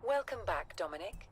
Welcome back, Dominic.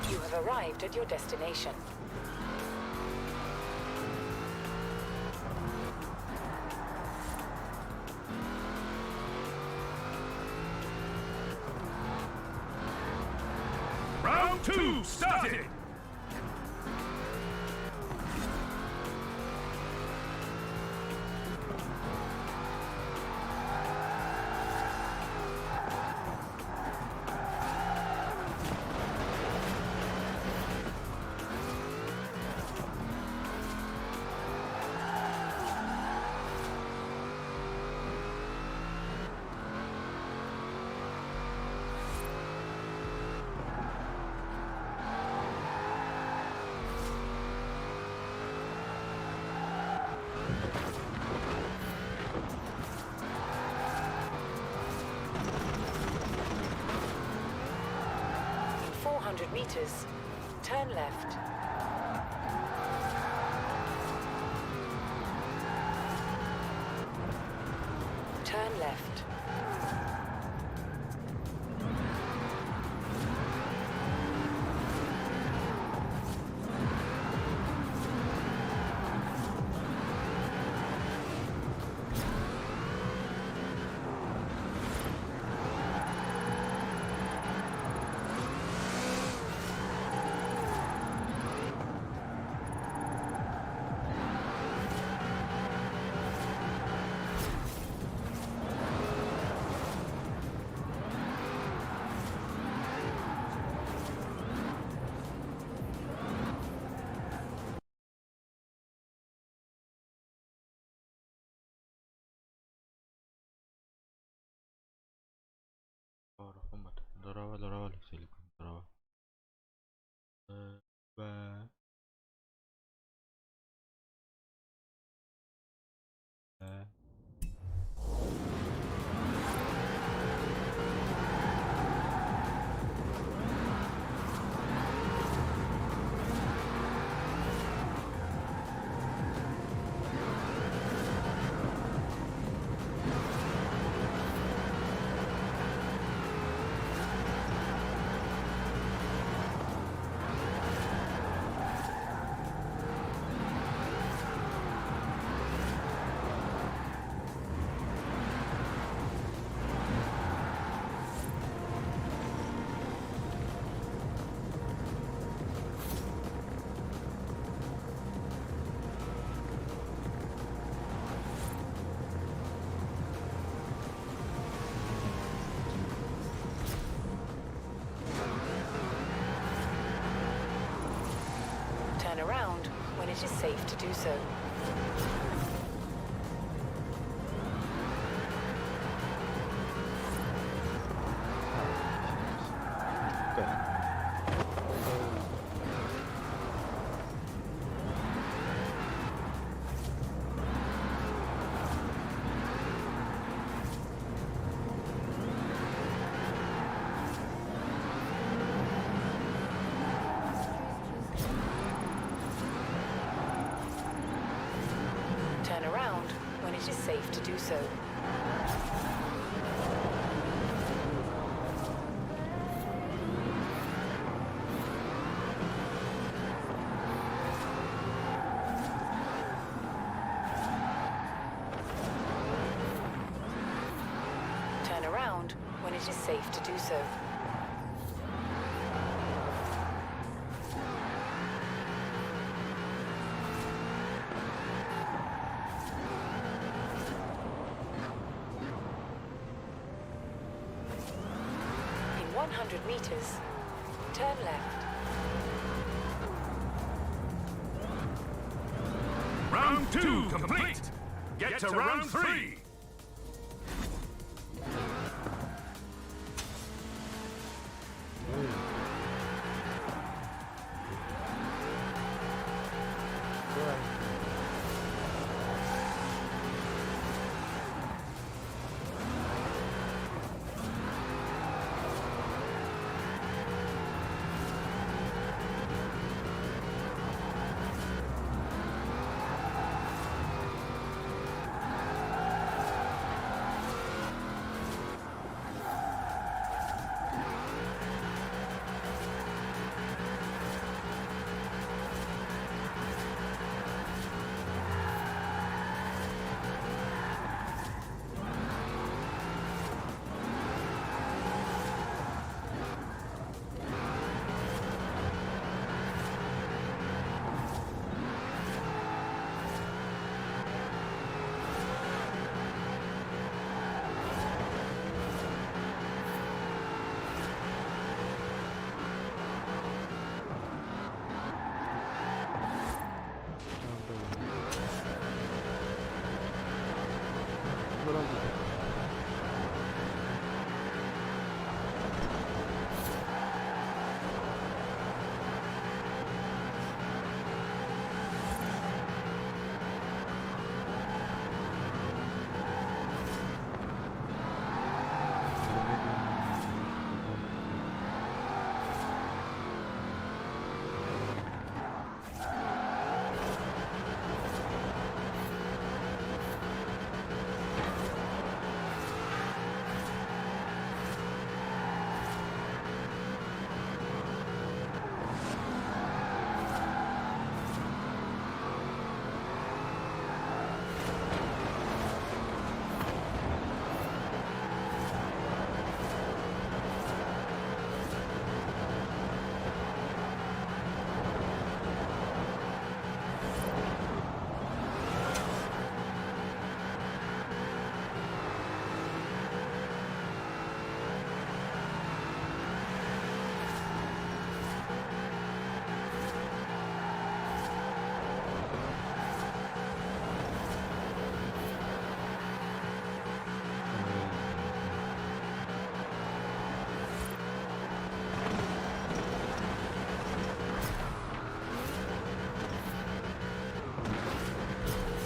You have arrived at your destination. Round 2 started! In 400 meters, turn left. Turn left. Doraba lo silicon, doraba. Ba- ba- Turn around when it is safe to do so. Turn around when it is safe to do so. Turn around when it is safe to do so. In 100 meters, turn left. Round 2 complete! Get to round 3!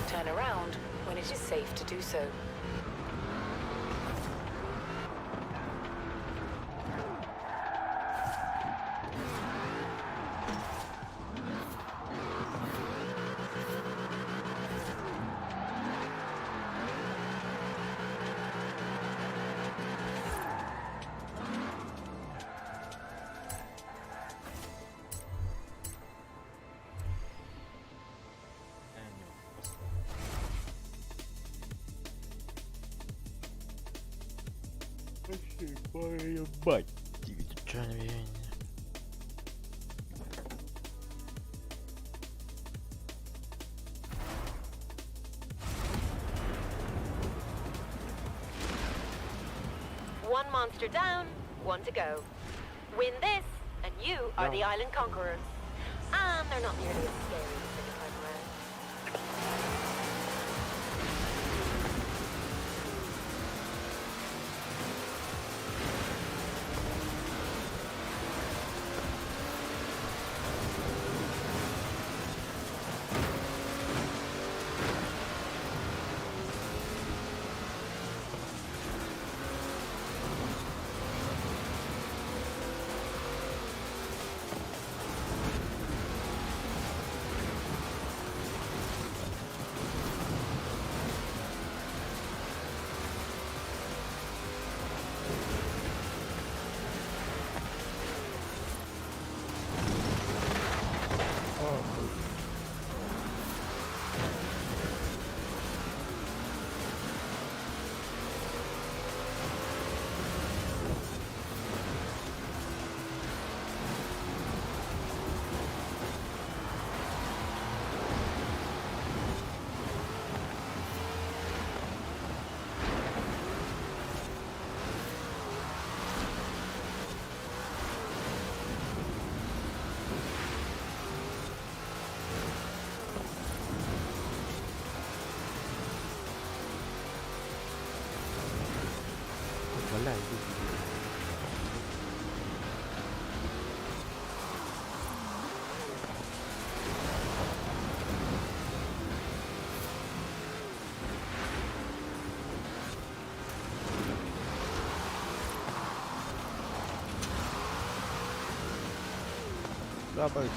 Turn around when it is safe to do so. Ебать. Девятичанвень. One monster down, one to go. Win this, and you are the island conquerors. And they're not nearly as scary the second time around. Капать.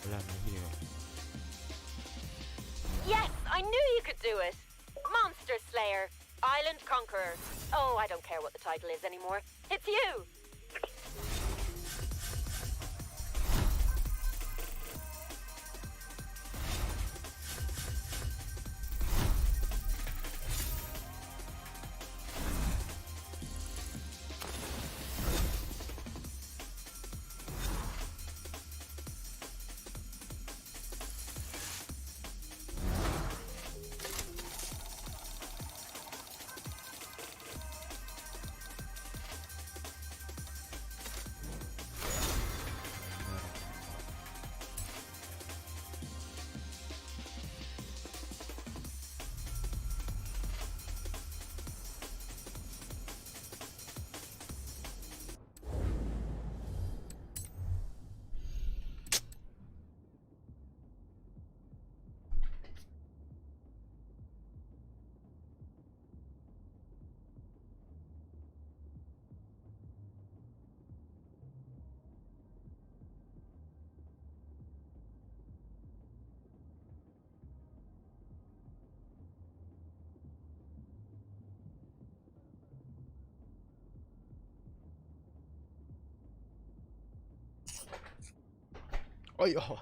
Elämä hiljaa. Yes, I knew you could do it! Monster Slayer, Island Conqueror. Oh, I don't care what the title is anymore. It's you! Oi oho!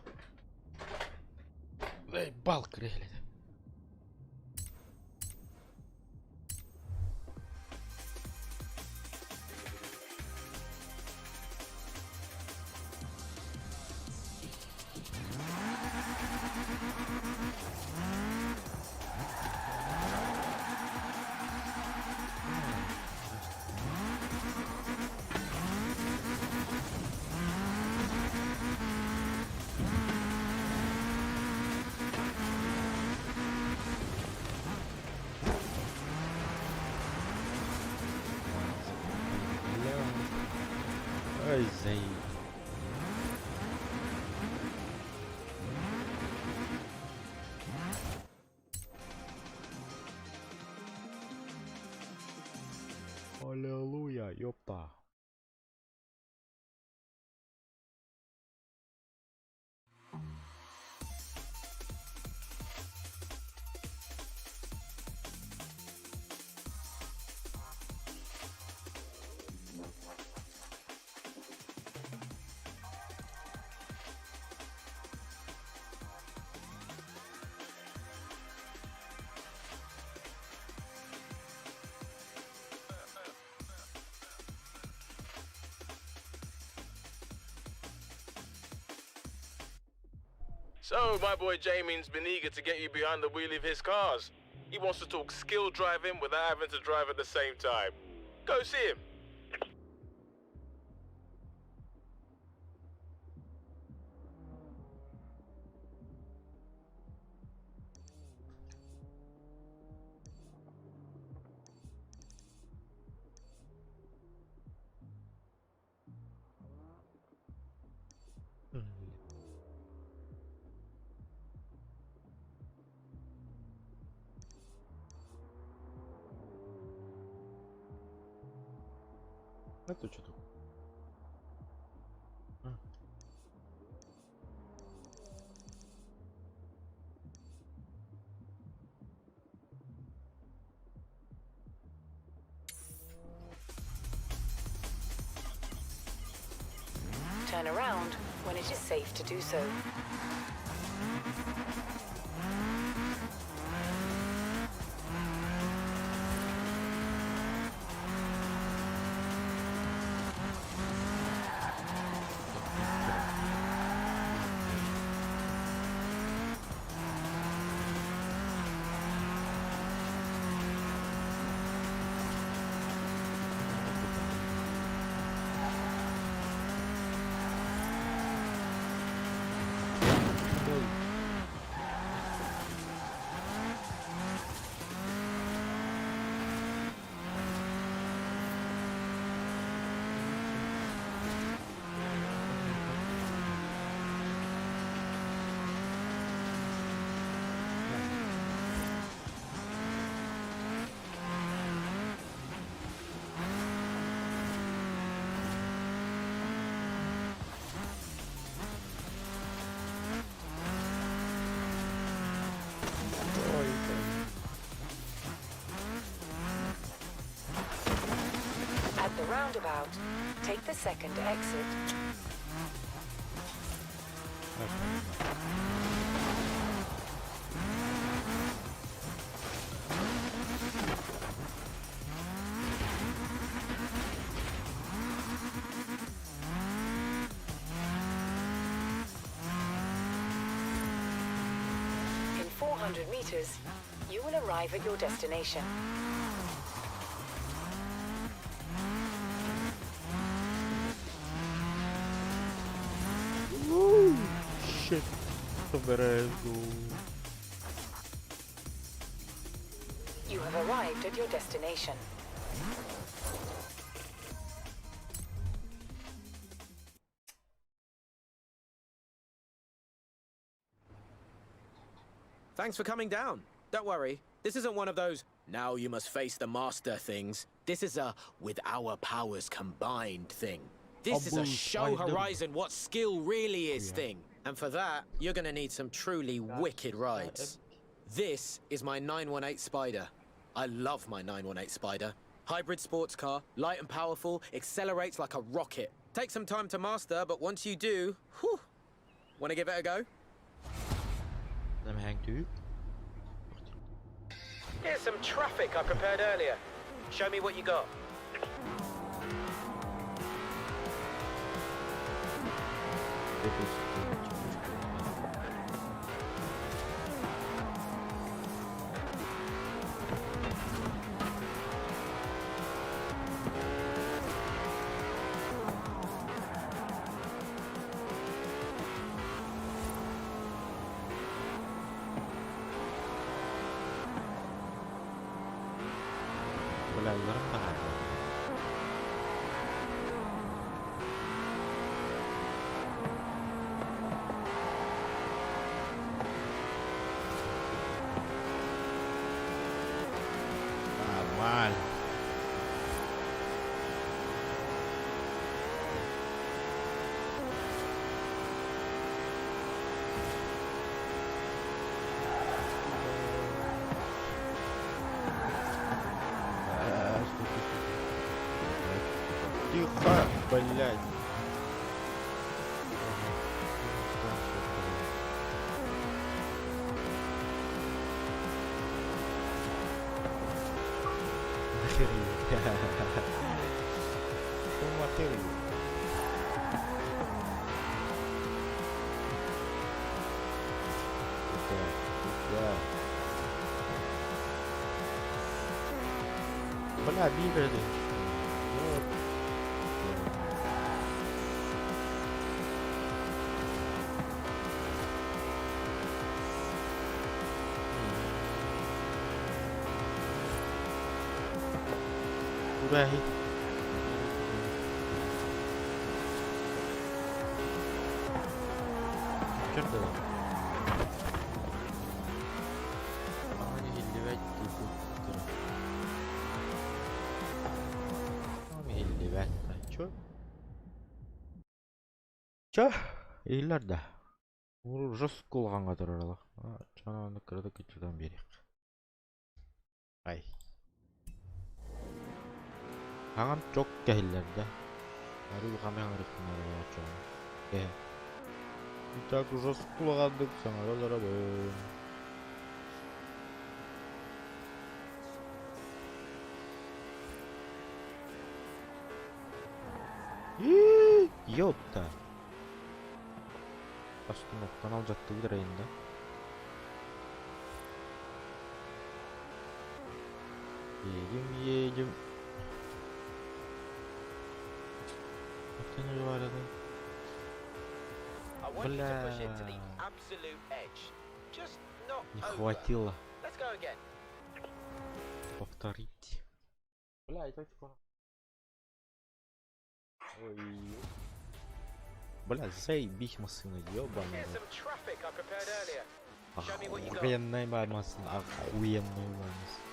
Ei palkkari helitä. Ai sei. Halleluja jopa. So, my boy Jamie's been eager to get you behind the wheel of his cars. He wants to talk skill driving without having to drive at the same time. Go see him. Это что такое? Turn around when it is safe to do so. At the roundabout, take the second exit. In 400 meters, you will arrive at your destination. Shit. Sobrezo. You have arrived at your destination. Thanks for coming down. Don't worry, this isn't one of those now you must face the master things. This is a with our powers combined thing. This is a show Horizon what skill really is thing. And for that, you're gonna need some truly wicked rides. This is my 918 Spider. I love my 918 Spider. Hybrid sports car, light and powerful, accelerates like a rocket. Takes some time to master, but once you do, whew, wanna give it a go? Them hang too. Here's some traffic I prepared earlier. Show me what you got. Olaylarım da var. Aman. Тихо, блядь. Охереть. Бля, бигали. Вот. Куда? Черт его. Чё? Ийлер да. Уже кулганга туралы. Чана кырды кичүүдөн берек. Ай. Хаган жок келдер да. Арыл камяң рыктын чоң. Так уже кулгандык саңа олорабын. Ёпта. Остановканы алып жатты бирайын да. Едем. Оттан жибарадым. Бля. Не хватило. Повторить. Бля, это очень. Ой. Бля, заебись машина, ёбаный. Охуенная машина, охуенная машина.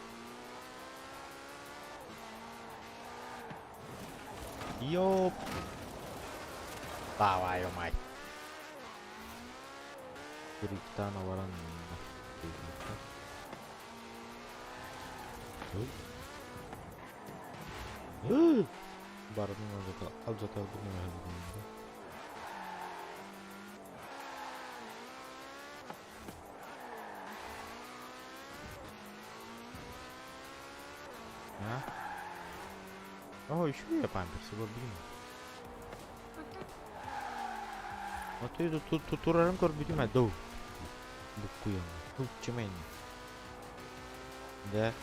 Ёп. Твою мать. Криптана варанда. Barını alacaklar bu ne halinde? Ha? Oh, еще я памперсы блин. А ты тут турарым көріп ме? Доу. Букуем. Ну, чемень. Да.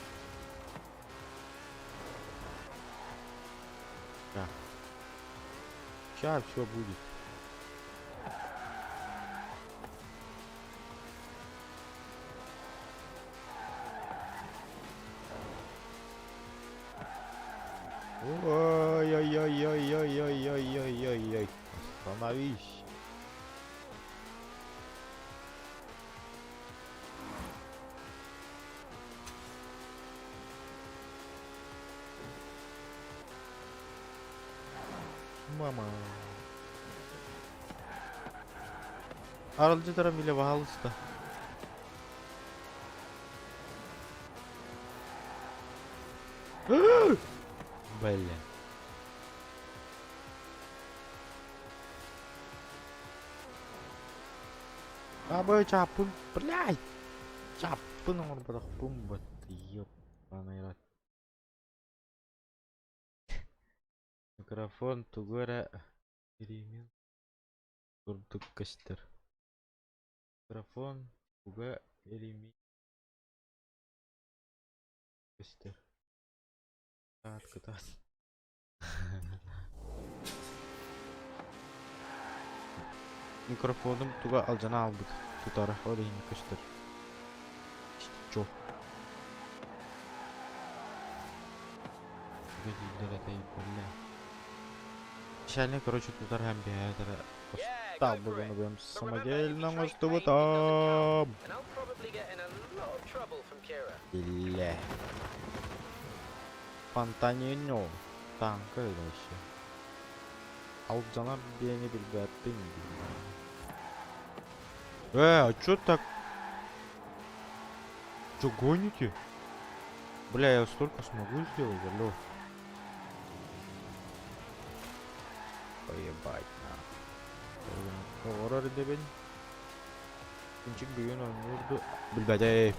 Да. Сейчас все будет. Ой-ой-ой-ой-ой-ой-ой-ой-ой-ой. Остановись. Мама. Аралды тарам биле пожалуйста. Блин. Абы чапын, блядь. Чапын орбада бомба. Ёбаный рот. Микрофон тугора перемен. Курдук кастер. Микрофон туга перемен. Кастер. Откатать. Микрофоным туга алжана албыт. Тутара холин кастер. Чё? Начальник, короче, тут аргамбиатора. Поставил бы на своем самодельном острове там. Бля. Фонтаниньо. Танка вообще. Алджанар бени бельгатын. А чё так? Чё гоните? Бля, я столько смогу сделать, алло. Поебать на. Орар дебен. Кинчик бүйен ойнурду. Билбәдей.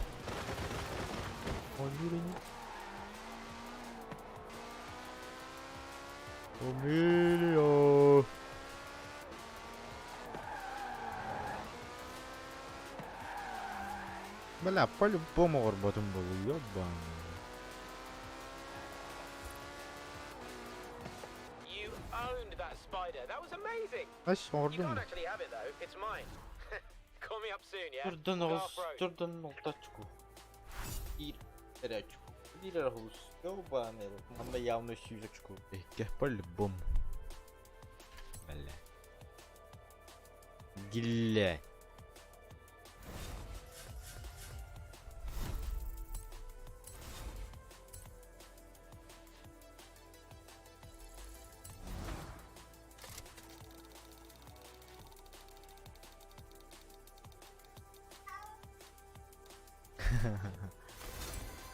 Ойнурду. Омилио. Бля, по-любому работам был, ёбаный. That was amazing. Ась You орден. can't actually have it though. It's mine. Call me up soon, yeah? Турдан нолтачку. И рячку. И рагус. Ёбаный. Мама явно сюзочку. Эх, по-любому. Бля. Гилля.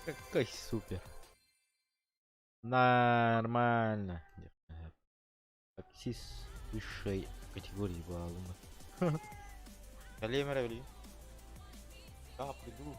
Какой супер. Нормально. Таксист высшей категории баллона. Калемера вели. Да, приду.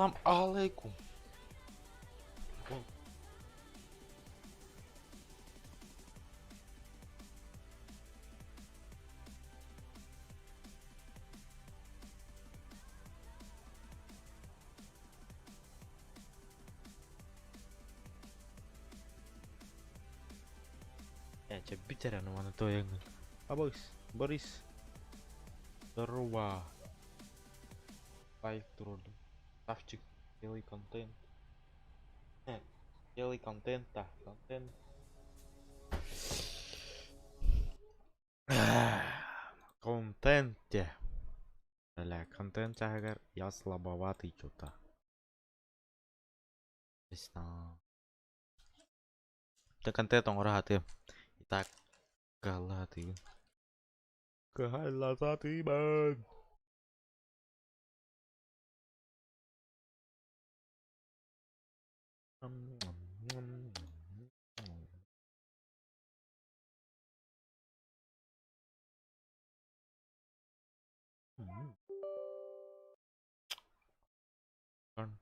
Assalamualaikum. bicara mana tuh yang Boris Terwa live turun Tafcik daily content daily content konten контент لا контент agar я слабоватый что-то это контент orang hati kita kalah hati ban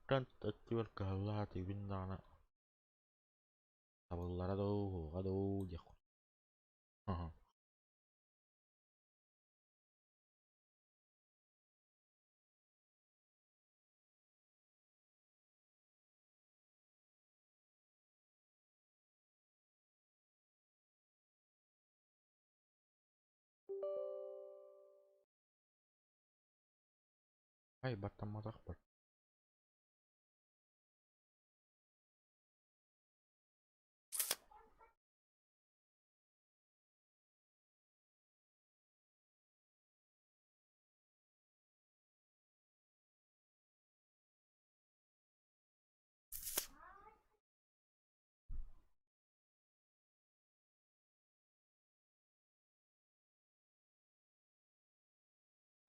konten terjual kalah hati bintang sabar aduh ya hai batam matak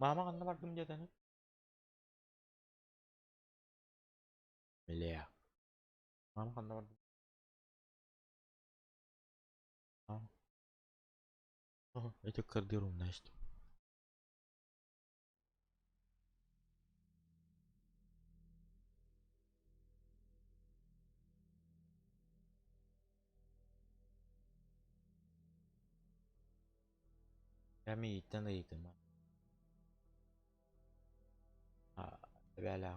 mama kan tempat penjagaan Melia mama kan tempat itu kerja rumah itu kami itan itu mah bela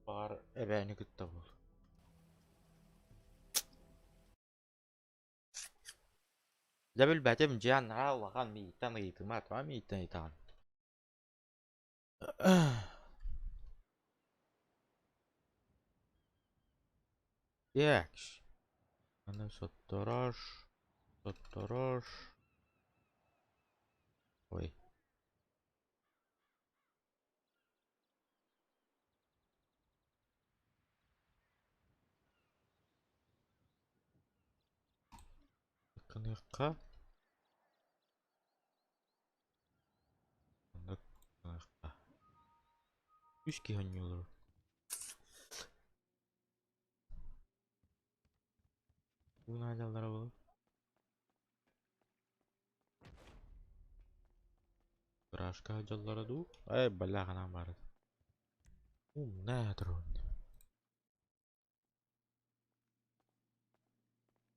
par ini kita Jabil baca menjian Allah kan mitan itu mah tuh mitan itu yes mana sotorosh oi kenapa Üski hanyolar. Bu najallara bu. Berashka hajallara du. Bala kana barat. Natron.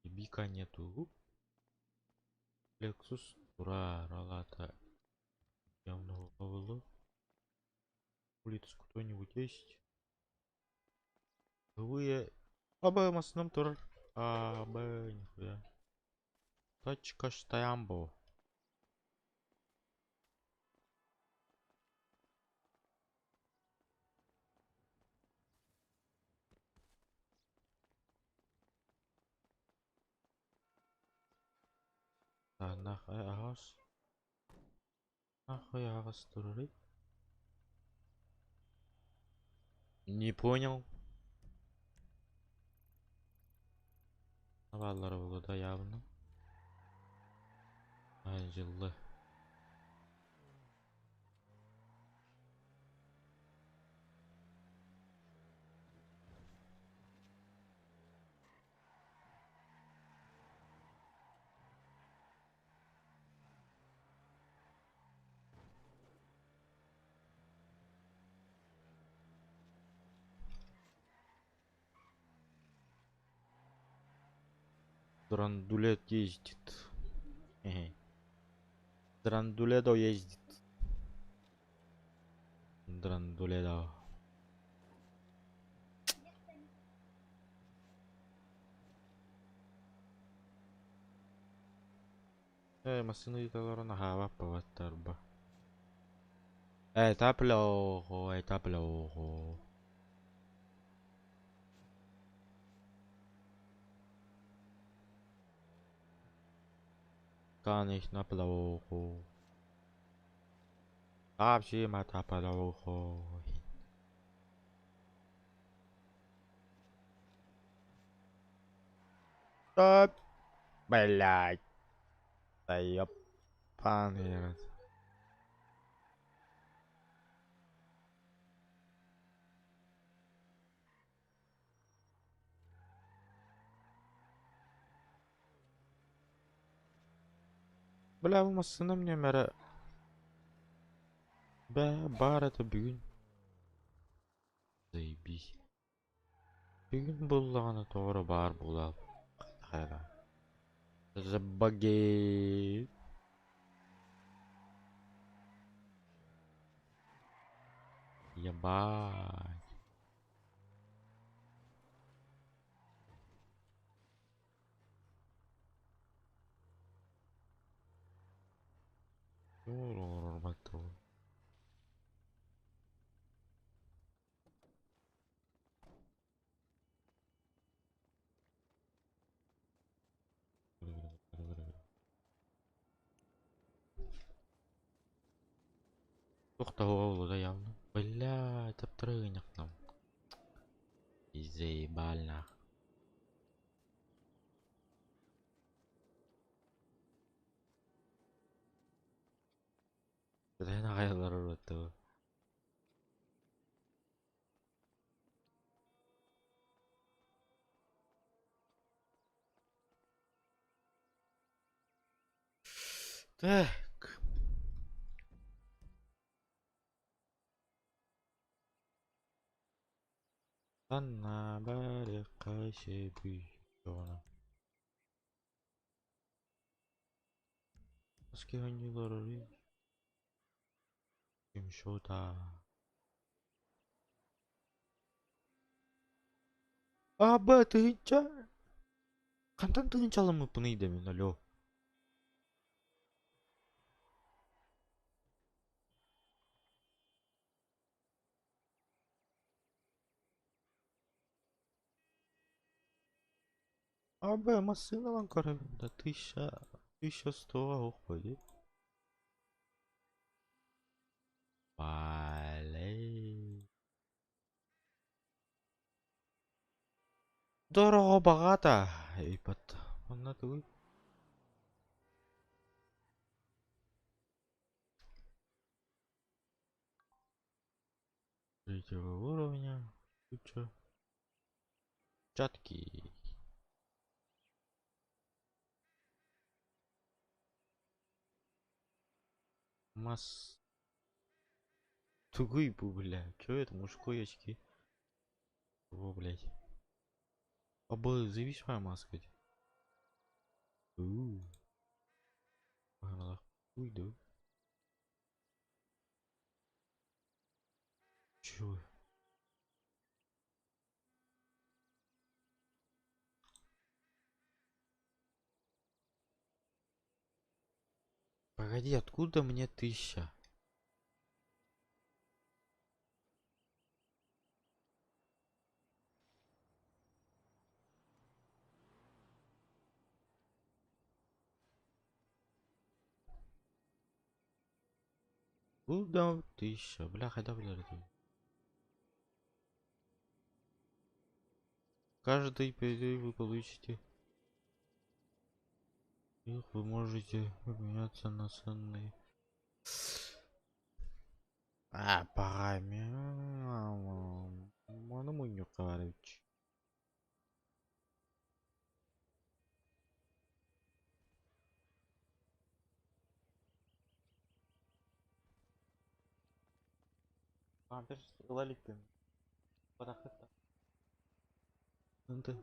Ibika нету. Lexus Тура Ролата. Явно повело. Улицу кто-нибудь есть? Вы оба в основном тур. Нихуя. Точка Штаямбо. Нахуй агас туры. Не понял. Наваллар было да явно. Анжелы. Драндулет ездит. Драндуледо ездит. Драндуледо. Машина италарына хава паваттарба. Этаплохо. Конечно, плохо. Вообще это плохо. Стоп. Блять. Да ёбаный рот. Бля, bu машина мне мәрі. Бә, бар это бүгін. Заебись. Бүгін болғаны тоғыры бар болал. Қайда. Забаге. Ебать. Бату. Тоқтау ауылы явно. Бля, таптырынық нам. Заебально. Кыдайна қайылар ұрытты. Так. Анна бәрі қайсы бүйіна. Аски ғанилар ұры. Кем шота. Аба, тыынча. Қантан тыынчалымы пынайды мен, алё. Аба, машиналан қарабында 1100-ға оқ қойды. Валей. Дорого бағата. Ейпат. Онна түгіл. Третьего уровня. Куча. Чатки. Мас. Тугой был, бля. Чё это, мужской очки? Во, блядь. Оба, завись моя маска. Погнала. Уйду. Чё? Погоди, откуда мне 1000? Куда 1000? Бля, когда блядь? Каждый перейдет вы получите. Их вы можете обменяться на ценные. Парами. Mana munyo короче. Бір ылаликпен. Барахытта. Ынты.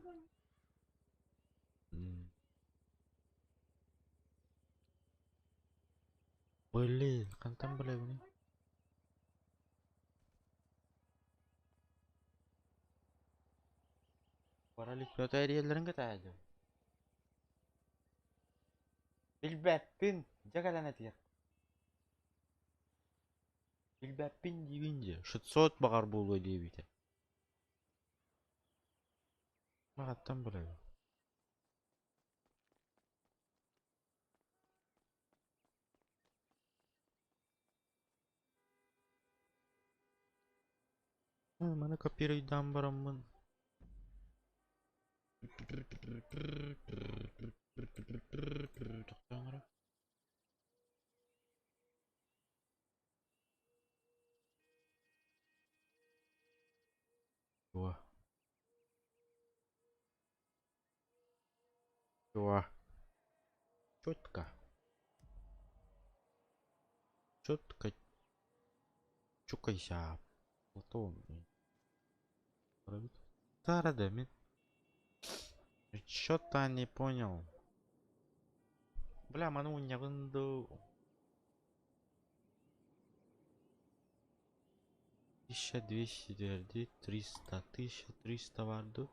Блин, кантан бля bunu. Paralik loteriyaların kataydı. Bilbeppin, jagalan etiyek. Bilbeppin deyince 600 bakar bulu diye biter. Makattan bula. Mana kapiraydan baramın. Wah. Wah. Четко. Четко. Чукайся. Потом. Тарадамин. Что-то не понял. Бля, ману не вынду. 1200 verdi. 300. 1300 vardı.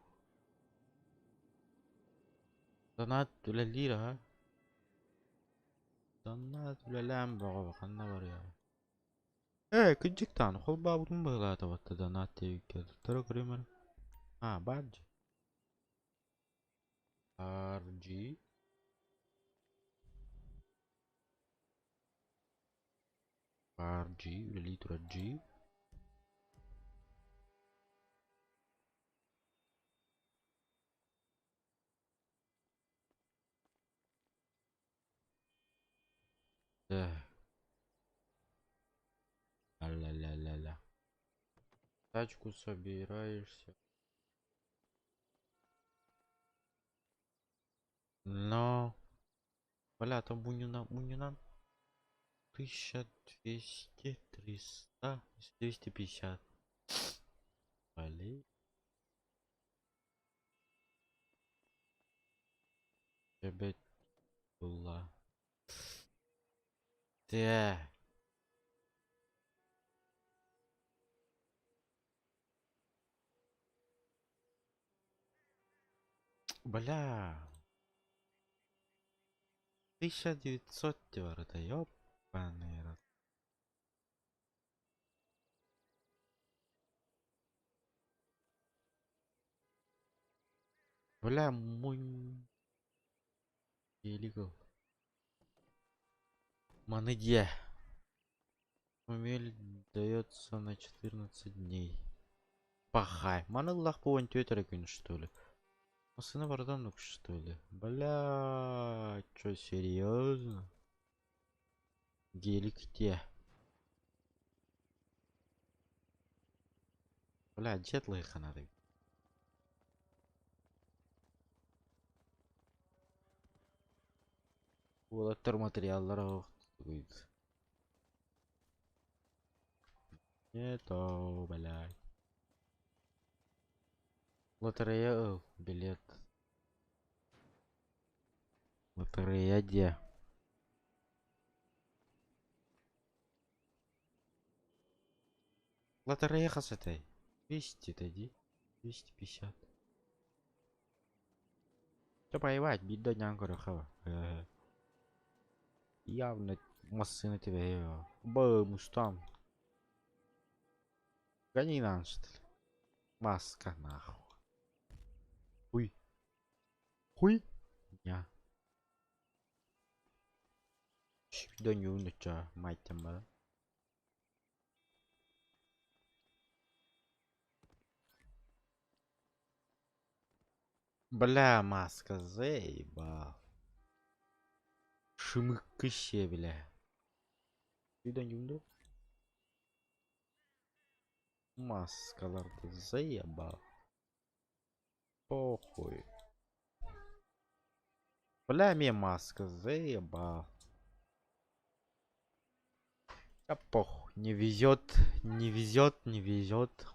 Donat öyle lira. Donat öyle lamba bakana var ya. Küçükten kol babun bağladı battı donat diye yükledi. Tara kırayım. Ha, badge. RG. RG, letra G. Ла-ла-ла-ла-ла. Тачку собираешься. Но... Бля, там Бунина. 1200, 300, 250. Блин. Тебе была. Да. Бля. 1900 это ёбаный рот. Бля, мунь. Illegal. Манедья. Умель дается на 14 дней. Пахай. Маныллах по антиотере, что ли? Сына варданук, что ли? Бля, чё, серьезно? Гелик где? Бля, джетлайха надо. Олаттар материаллар будет. Это, блядь. Лотерея, билет. Лотерея где? Лотерея хасатай. 200 тади. 250. Что поевать, беда нянкора хава. Явно массы на тебя. Мустам. Гони нам, что ли? Маска нахуй. Хуй. Хуй? Я. Да не унича, мать там была. Бля, маска заебал. Шимыкыще, бля. Ты да не унду? Маскаларды заебал. Похуй. Бля, мне маска заебал. А похуй. Не везет, не везет, не везет.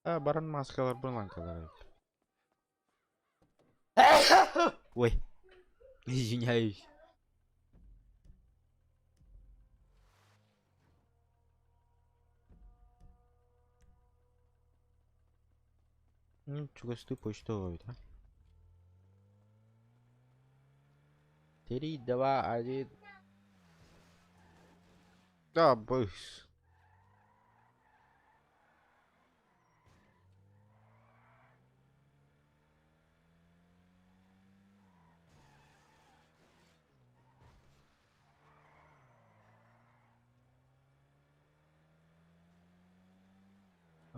Баран маскалар булган кадar. Ой, извиняюсь. Ну, чугасты почту ловит, а? 3, 2, 1. Да, быс.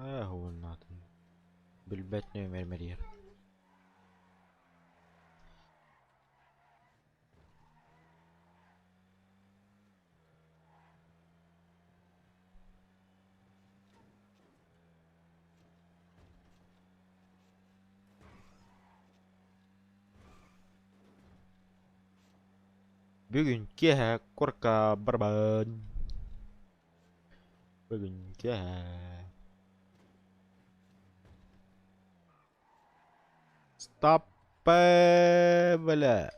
هو الناطن بالبتن مرمرير. Бүгүнкү корка барбан. Бүгүнкү Стоп, бля.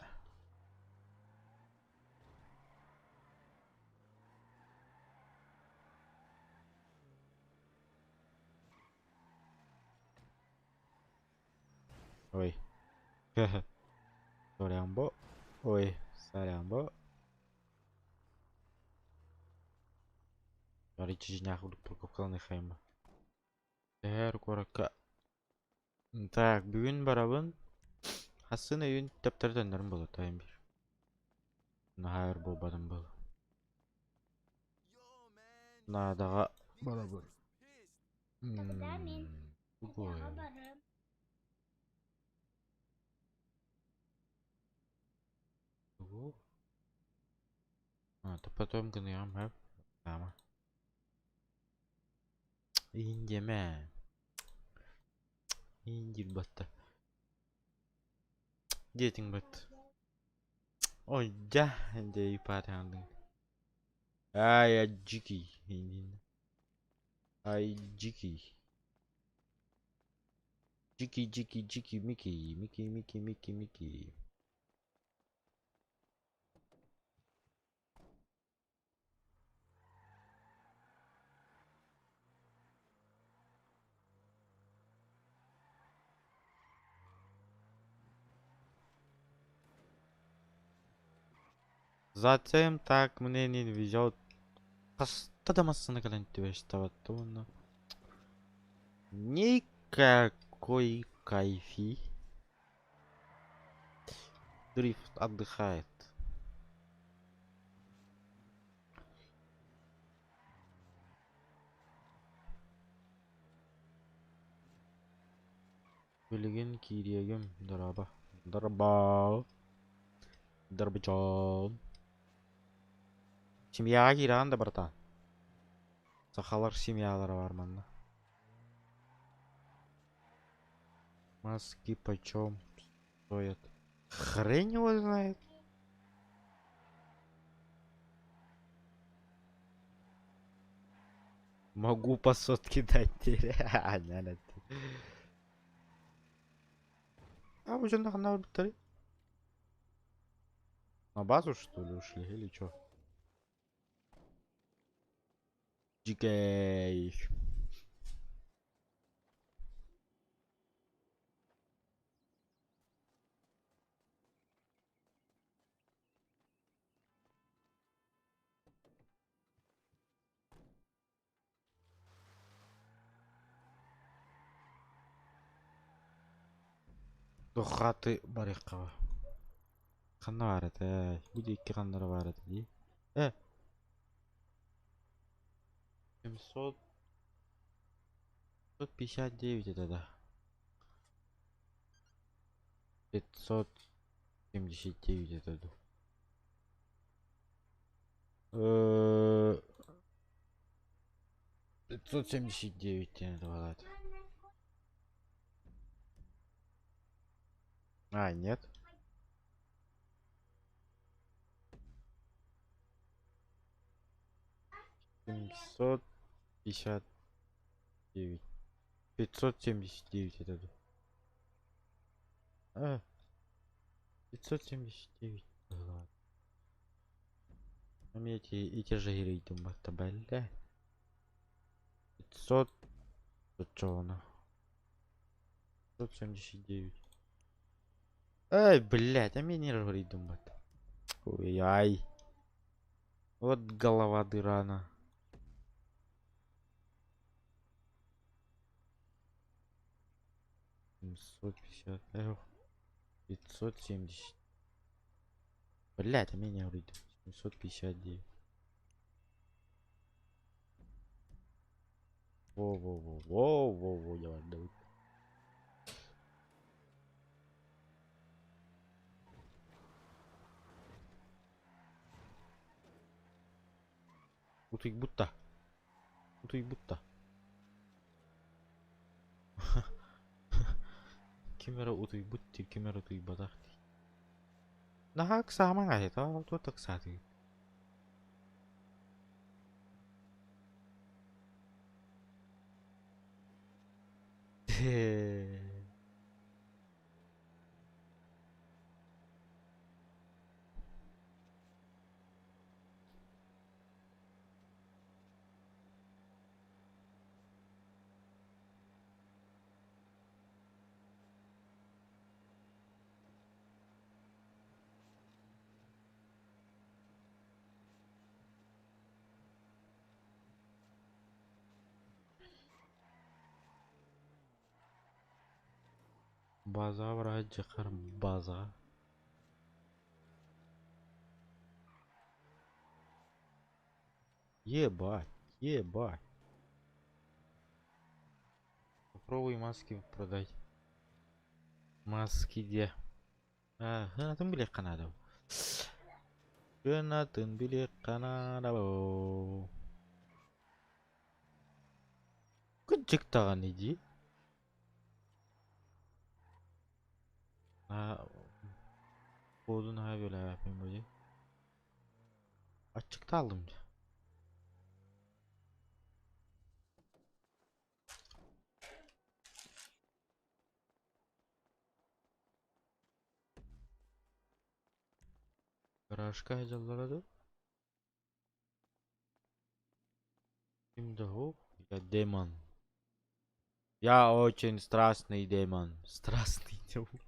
Ой. Сорямбо. Ой, сорямбо. Речи жинах укалны хайма. Корка. Так, бүгүн барабын. Хасын өйүн тептердендерим болот айым бир. Нахайр болбадым бол. Надага барабын. Бугой. Бугой. То потом гынıям hep. Tamam. İnceme. İncil battı. Jeting bat. Oh ja, de ipat handling. Ay jiki. Ay jiki. Jiki Mickey. Затем так мне не везет. Кастадамасына калентивештаватты оны. Никакой кайфи. Дрифт отдыхает. Билген кириегем дараба. Дарбачон. Семьяга кираган да братан. Сахалар семьялары бар мында. Маски почем стоят? Хрень его знает. Могу по сотке дать тебе. А уже на батареи? На базу что ли ушли или чё? Дикей. До хаты барыккаба. Кандай бар эте? Бул эки кандары бар эте ди. 700 559 это да. 579 это да. 579 это вот. А, нет. Семьсот 59. 579 это да. 579. Ладно. А мне эти же рейтинг бата, бля. 500. Тут что она? 579. Эй, блядь, а мне не рейтинг бата. Ой, ай. Вот голова дырана. Семьсот пятьдесят. 570. Блять, а меня вроде 759. Во-во-во-во-во-во, давай, давай. Утый будто. Утый будто. Камера утый будто, камера утый бадахти. Нахак сама это, то так сады. База вроде жахар база. Ебать, ебать. Попробуй маски продать. Маски где? Гынатын билек канада. Гынатын билек канада. Күнчек таган иди. Kodun ha böyle yapayım böyle. Açıkta aldım. Гаражка heyecanlanadı. Şimdi hop. Ya демон. Я очень страстный демон. Страстный демон.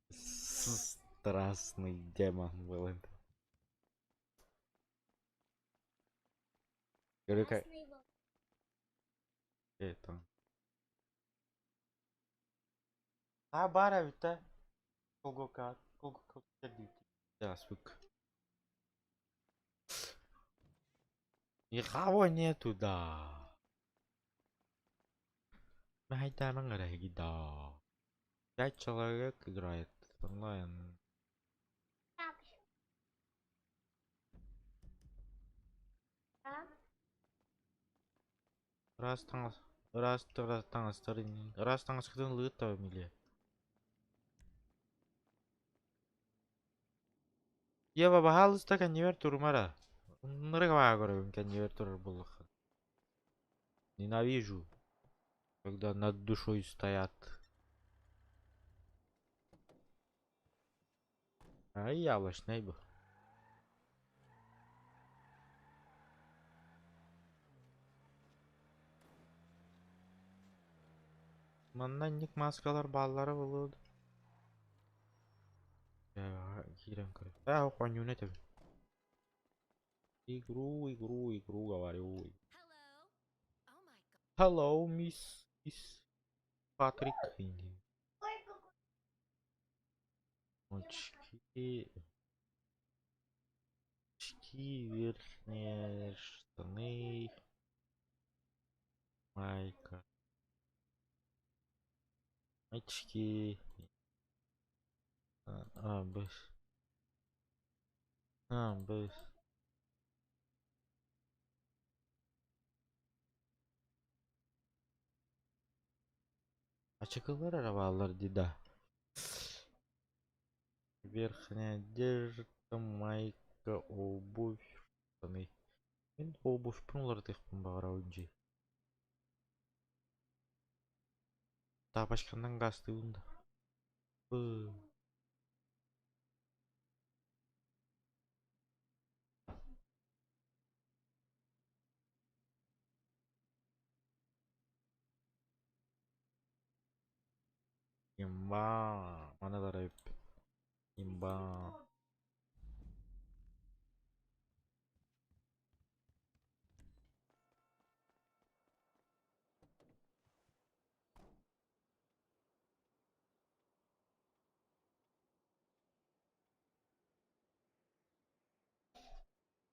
Страстный демон был это. Говорю, как... Это. А, бара, вита. Колгока. Колгока. Да, свык. Никого нету, да. Найда мангараги, да. 5 человек играет онлайн. Раз таңыз кыдын лыта миле. Ева бахалыста канневер турмара. Нырыгава көрөм канневер турар буллах. Ненавижу, когда над душой стоят. Ай, яблочный бы. Маннанник маскалар баллары болуду. Кирен көрөм. Хуанюне тебе. Игру говорю. Hello, мисс Патрик. Очки, верхние штаны, майка, очки, без. Açıklar arabalar дида. Верхняя одежда, майка, обувь, штаны. Мен обувь пунлар тих пун багара унжи. тапочкандан гасты унда. Имба, mana тарайып. Имба.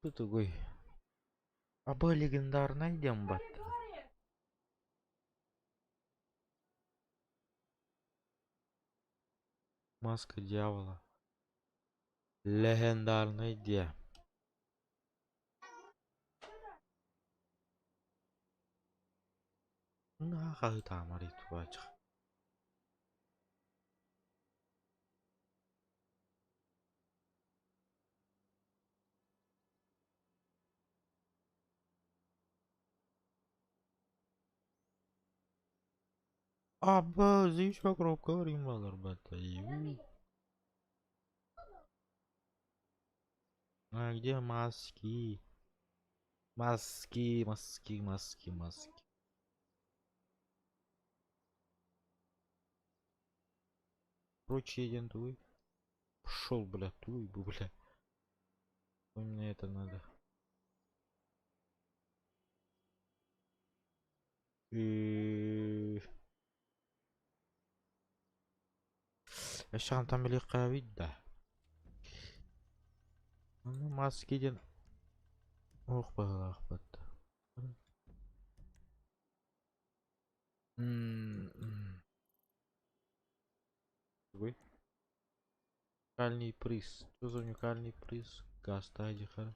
Кто такой? Аба легендарный дембат. Маска дьявола. Легендарный де. Нахуй там аритвач. Аба, здесь вокруг говорим, бата. А где маски? Маски. Прочие один твой. Пошел, бля, твой бы, бля. Мне это надо. И... Yaşan tam bir kavit da. Onu maskeden oh bağlaq battı. Ой. Уникальный приз. Что за уникальный приз? Гастайди хара.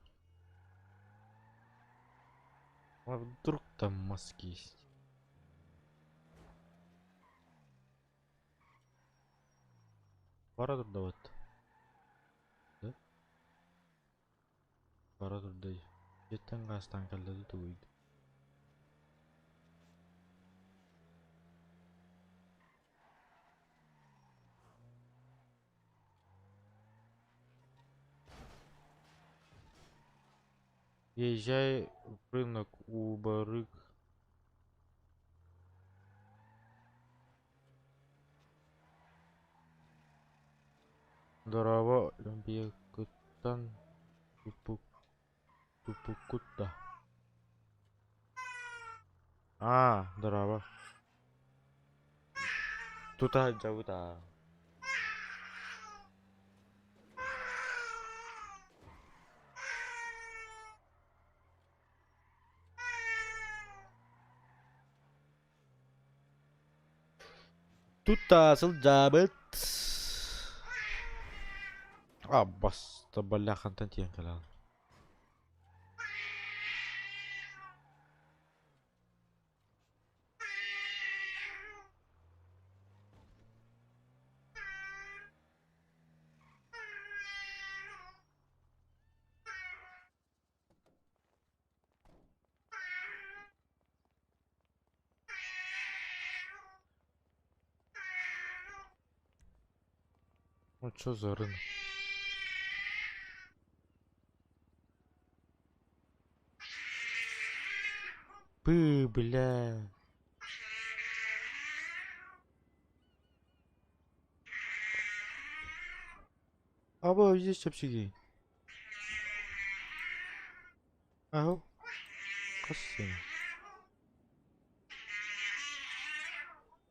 А вдруг там маски есть? Пора туда вот. Да? Пора туда. Жеттен гастан калды туйду. Езжай в рынок у барыг. Дрова Олимпиякыттан тупукутта. А, дрова. Тут жабыта. Тут асыл жабыт. А, баста баляхантан тиен калал. Ну чё за рынок? Бля. А вот здесь чапчики. Ага. Косым.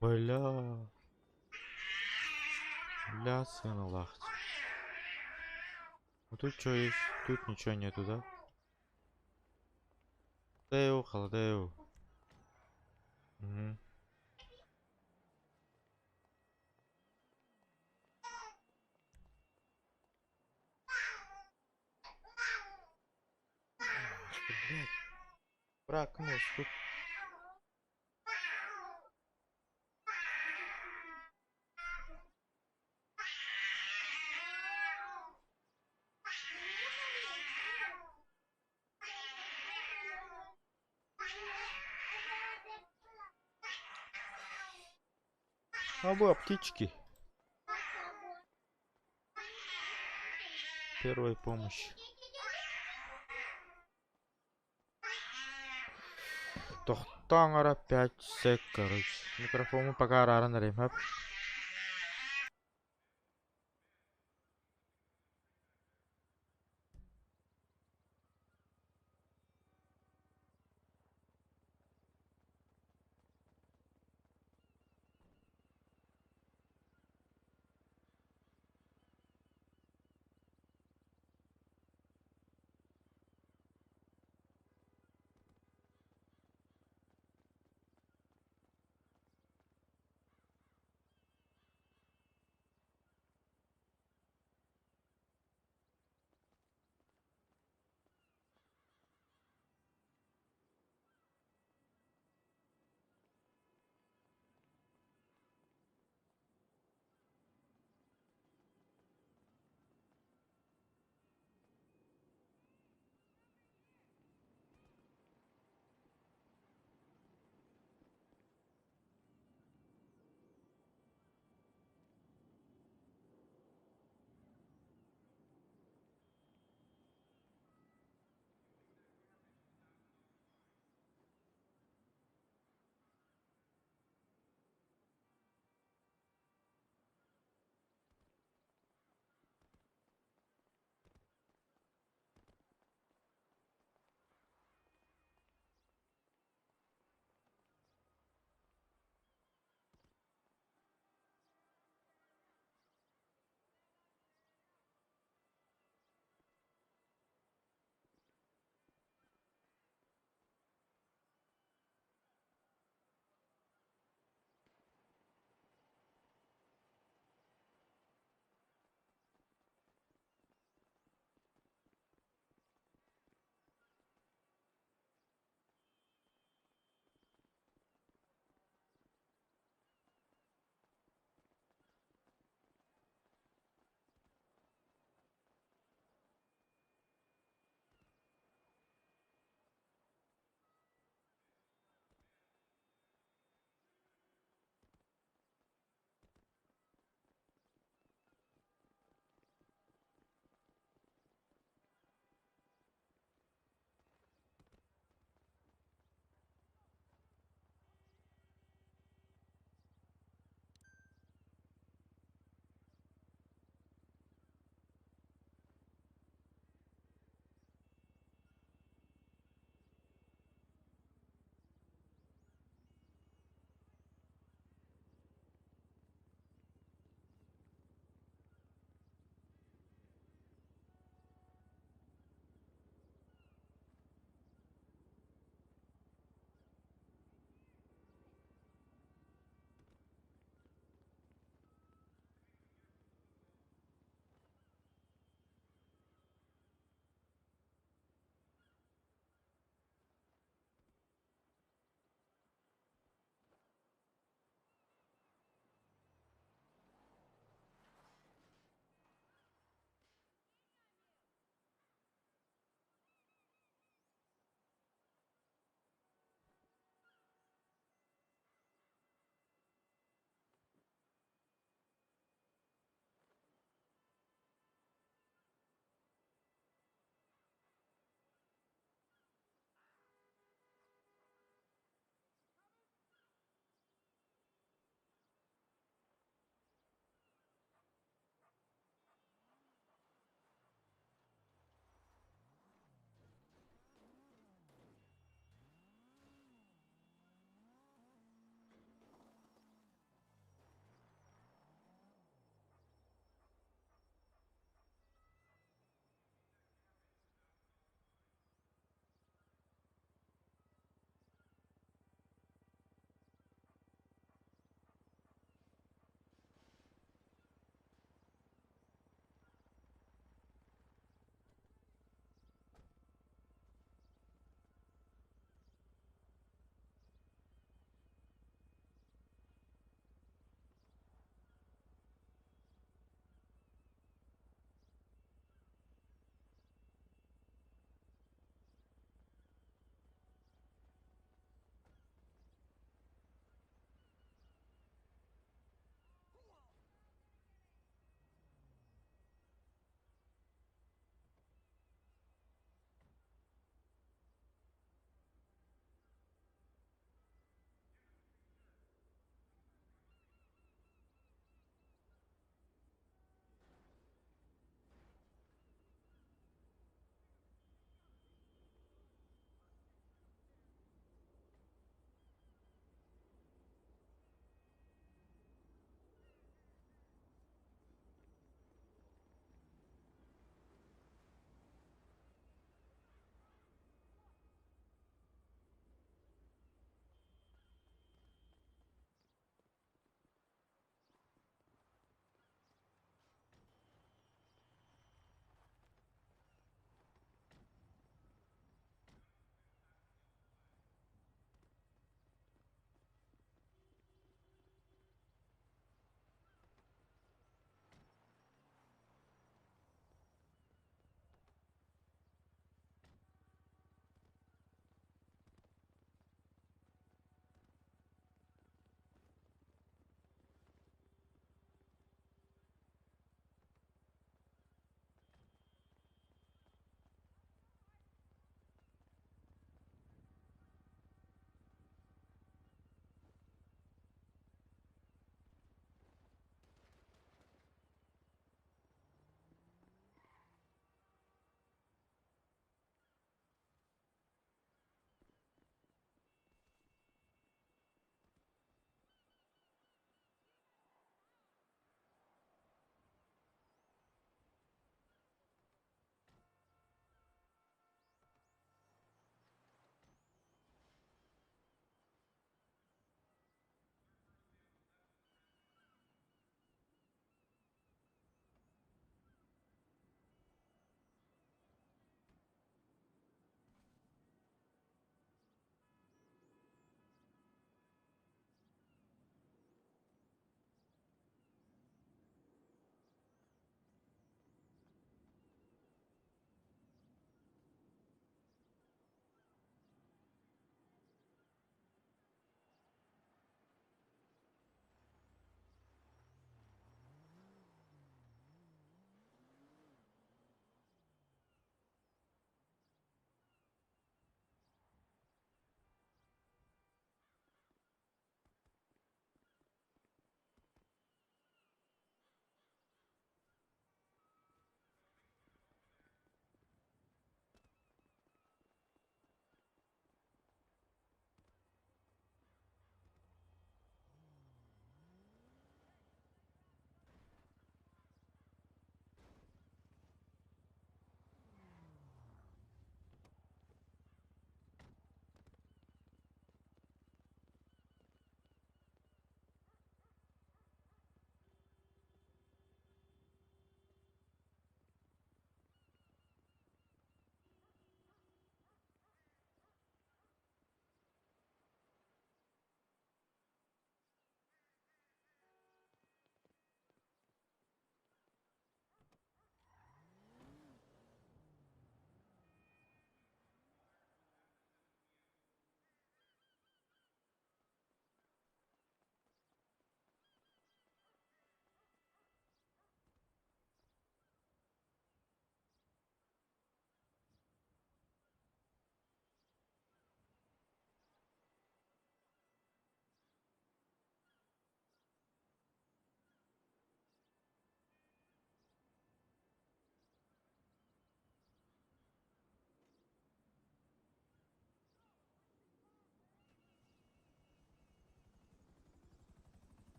Бля. Бля, сына лахт. А тут что есть? Тут ничего нету, да? Деу, халдеу. Угу. Блядь. Прокнул тут. Птички. Первая помощь. Тоқтаңара 5 сек, короче. Микрофону пока рано рейм.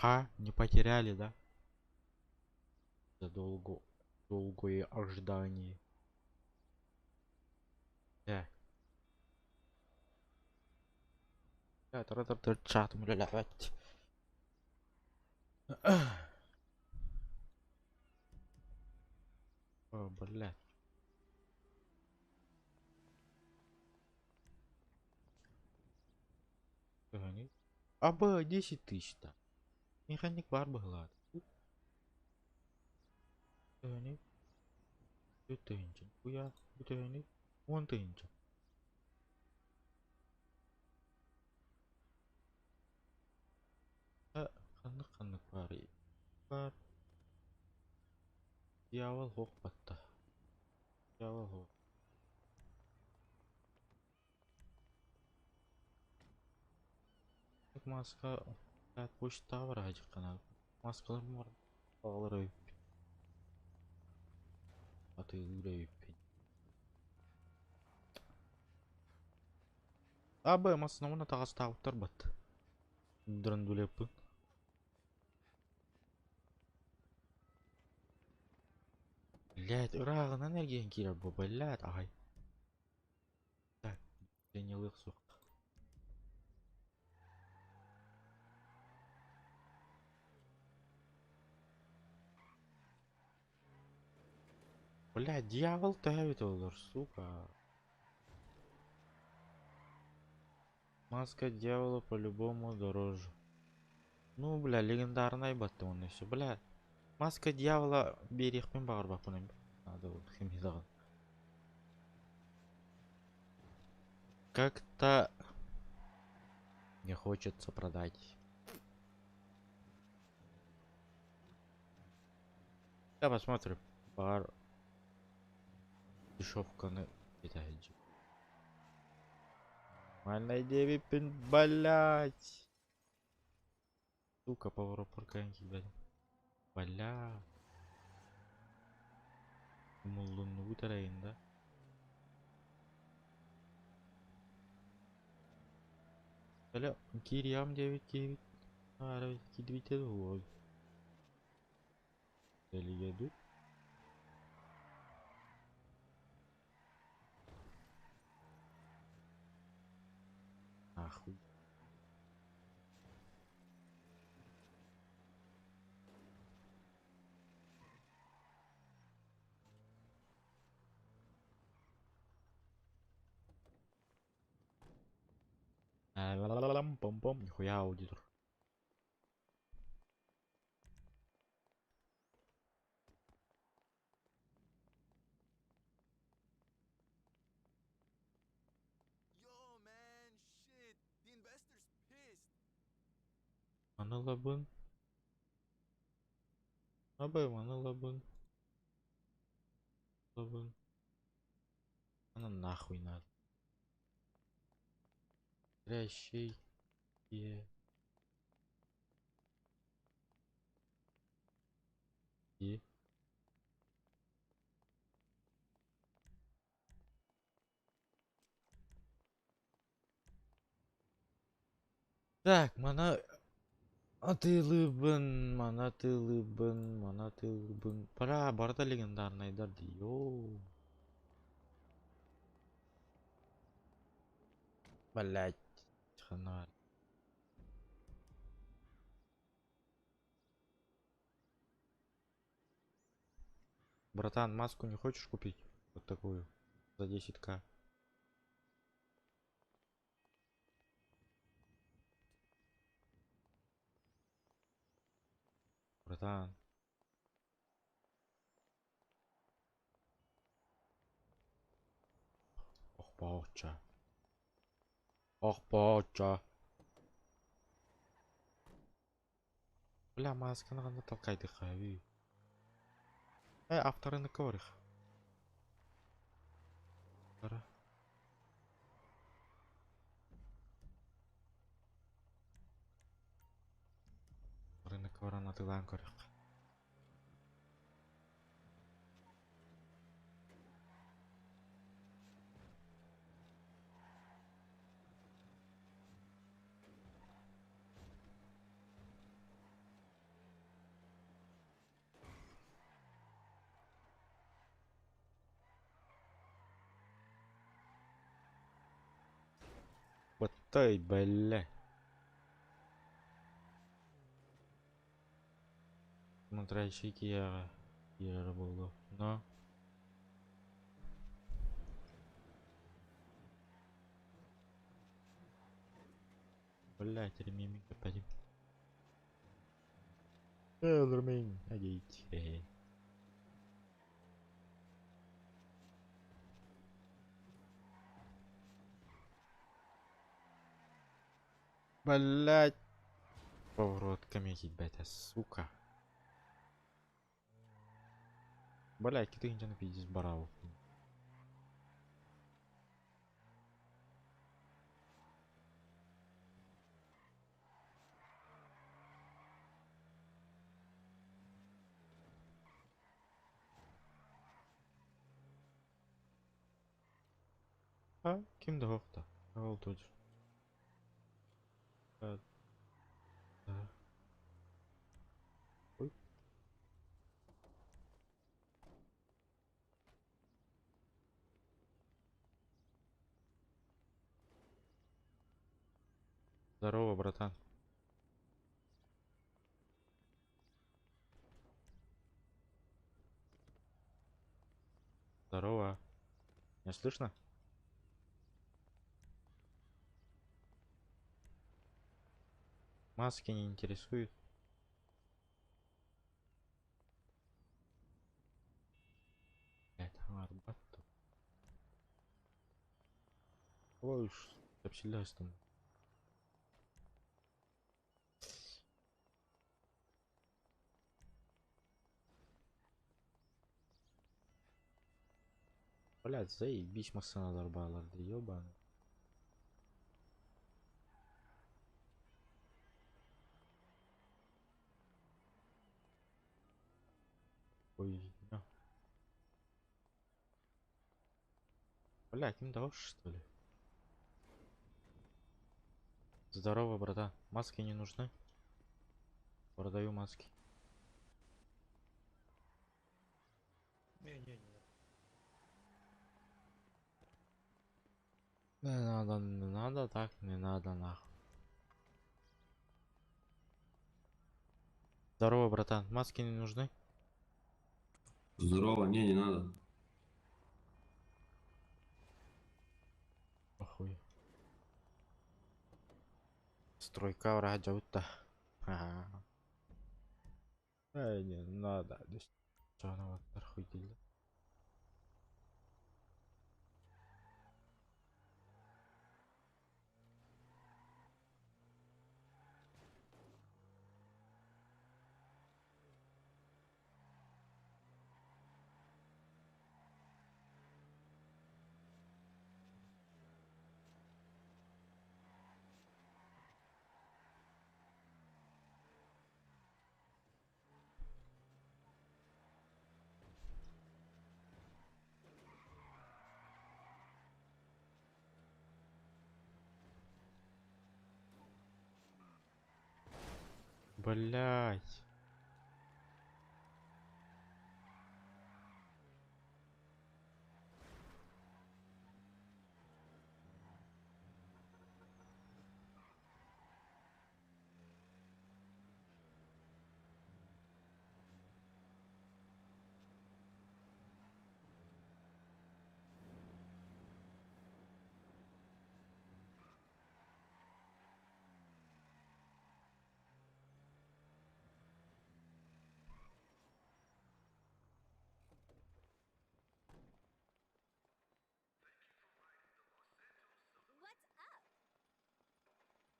Ха, не потеряли, да? За долгое ожидание. Так. Чат, блядь. О, блядь. Механик. Аба 10 тысяч там. Механик бар была. Механик. Бүтінчін. Уя. Бүтіні. 10 тысяч. Қанық бар. Бар. Дьявол хоқ батты. Дьявол хоқ. Маска. Почта бар ажық қана. Маскалар бар. Бағалар өйіп. Аты өйіп. Абы масына мұны тағасы тағыптар бат. Дұрын бөлеп бұл. Блядь, ұрағынан әрген керер бұл, блядь, ағай. Так, денелік соқ. Блядь, дьявол тәует олар, сука. Маска дьявола по-любому дороже. Ну, бля, легендарный баттым он еще, бля. Маска дьявола берехпен бағыр бақпын. Надо вот химизаған. Как-то не хочется продать. Я посмотрю. Бар. Дешевка на питаете. Нормальная девипин, блять. Сука, поворот парканки, блядь. Бля. Муллунну вытарайын, да? Бля, кириям 9. Ара, кидвите вот. Или еду? Нахуй. Пом-пом, нихуя аудитор. Yo, man, shit. The investor's pissed. Mana labın? Abi mana labın? Labın. Ana нахуй надо. Прящей. И. И. Так, mana атылыбын, mana атылыбын. Пора, барда легендарный дарды. Йоу. Блять. Хана. Братан, маску не хочешь купить? Вот такую. За 10к. Братан. Ох, пауча. Ох, пауча. Бля, масканы ғана толкайды қави. Авторынікі бар их. Бара. Авторынікі бар анатылан көрік. Хватай, бля. Смотрящий Киара. Киара было. Но. Блять, ремень копать. Ремень, одеть. Блять. Поворотками ебать, сука. Блять, ты где на пиздец барал. А, кем дохта? Ал тут же. Да. Ой. Здорово, братан. Здорово. Не слышно? Маски не интересуют. Это арбат. Ой, обселястом. Блять, заебись масана зарбаларды, ёбаный. Ой, no. Блять, им дашь, что ли? Здорово, братан. Маски не нужны? Продаю маски. Не надо так, не надо нахуй. Здорово, братан. Маски не нужны? Здорово, не надо. Охуй. Стройка радио-то. Ай, не надо. Что она вот охуительно. Блять.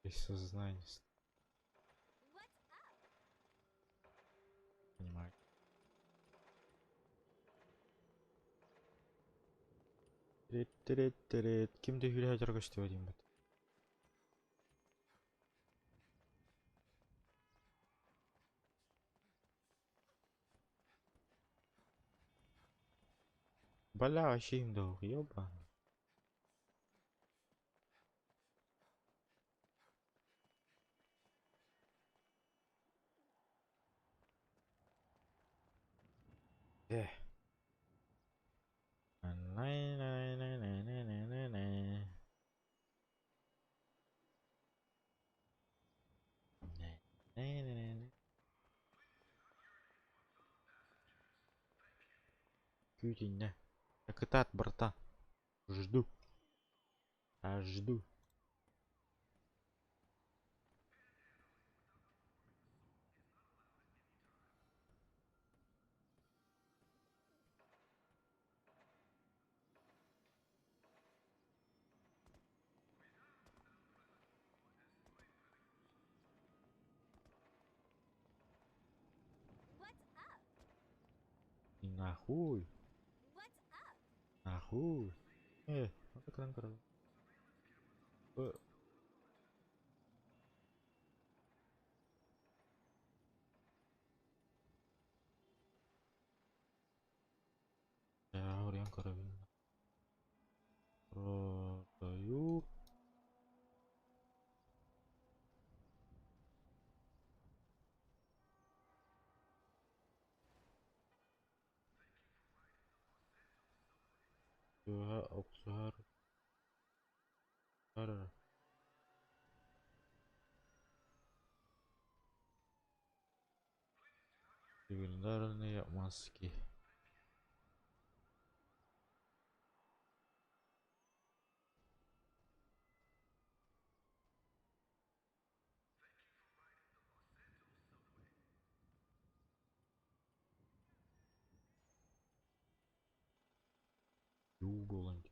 Без сознания. Понимаю. Терет. Kimde hülya jargoştu vereyim ben. Бля, вообще им дал, ёба. Эх. Най. Не-не-не. Кютинне. Как братан. Жду. Жду. Нахуй. Нахуй. Вот экран коротко. Я orang keren. Продаю. Оксар. Легендарные маски. Юголанди.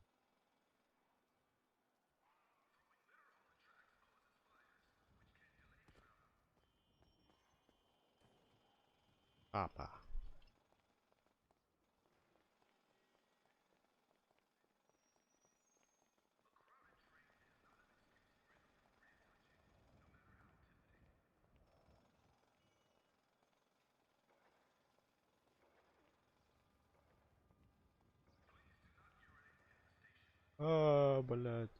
Папа. Блядь.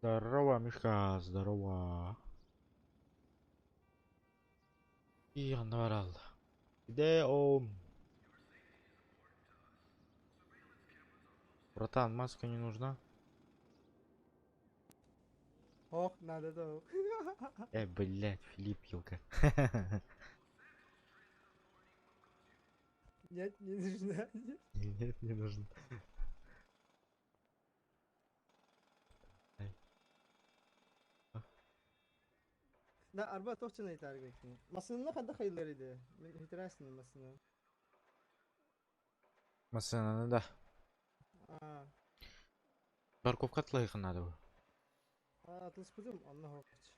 Здорово, Мишка, здорово. И он орал. Где он? Братан, маска не нужна? Ох, надо то. Блядь, Филипп Елка. Нет, не нужна. Нет, не нужно. لا 14 سنة يتعرقني مصنع خد خيل ريده من هتراسن مصنع Масана, да. Парковка тлайық надо. атлас будем анна хоқч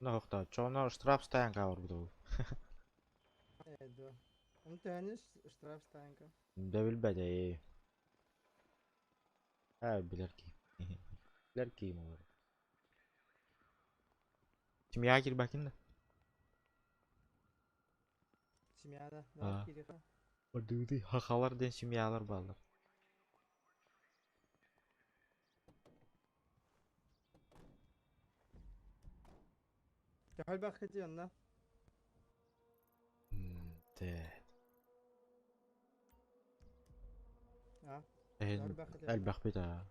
Ну, да, чоно штраф стоянка бар буду. эдо он тянешь штраф станка Да билбәде. Билер ки. Билер ки мулар. Семья кир бакин да. семьяда А. да кириха Бадыды хахалар ден семьялар балдар. تحول باخدي анна Тэ. اه Әлбәқ бита.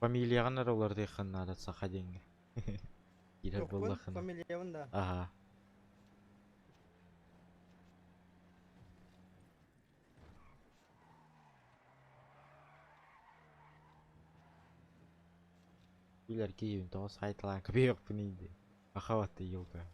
Фамилияған аралар дейхан надо сахаденге. Ирер يقبل боллахын. فاميليا وندا Ага. Билер ки то сайтлан кбек пниди. Ахаватты елка.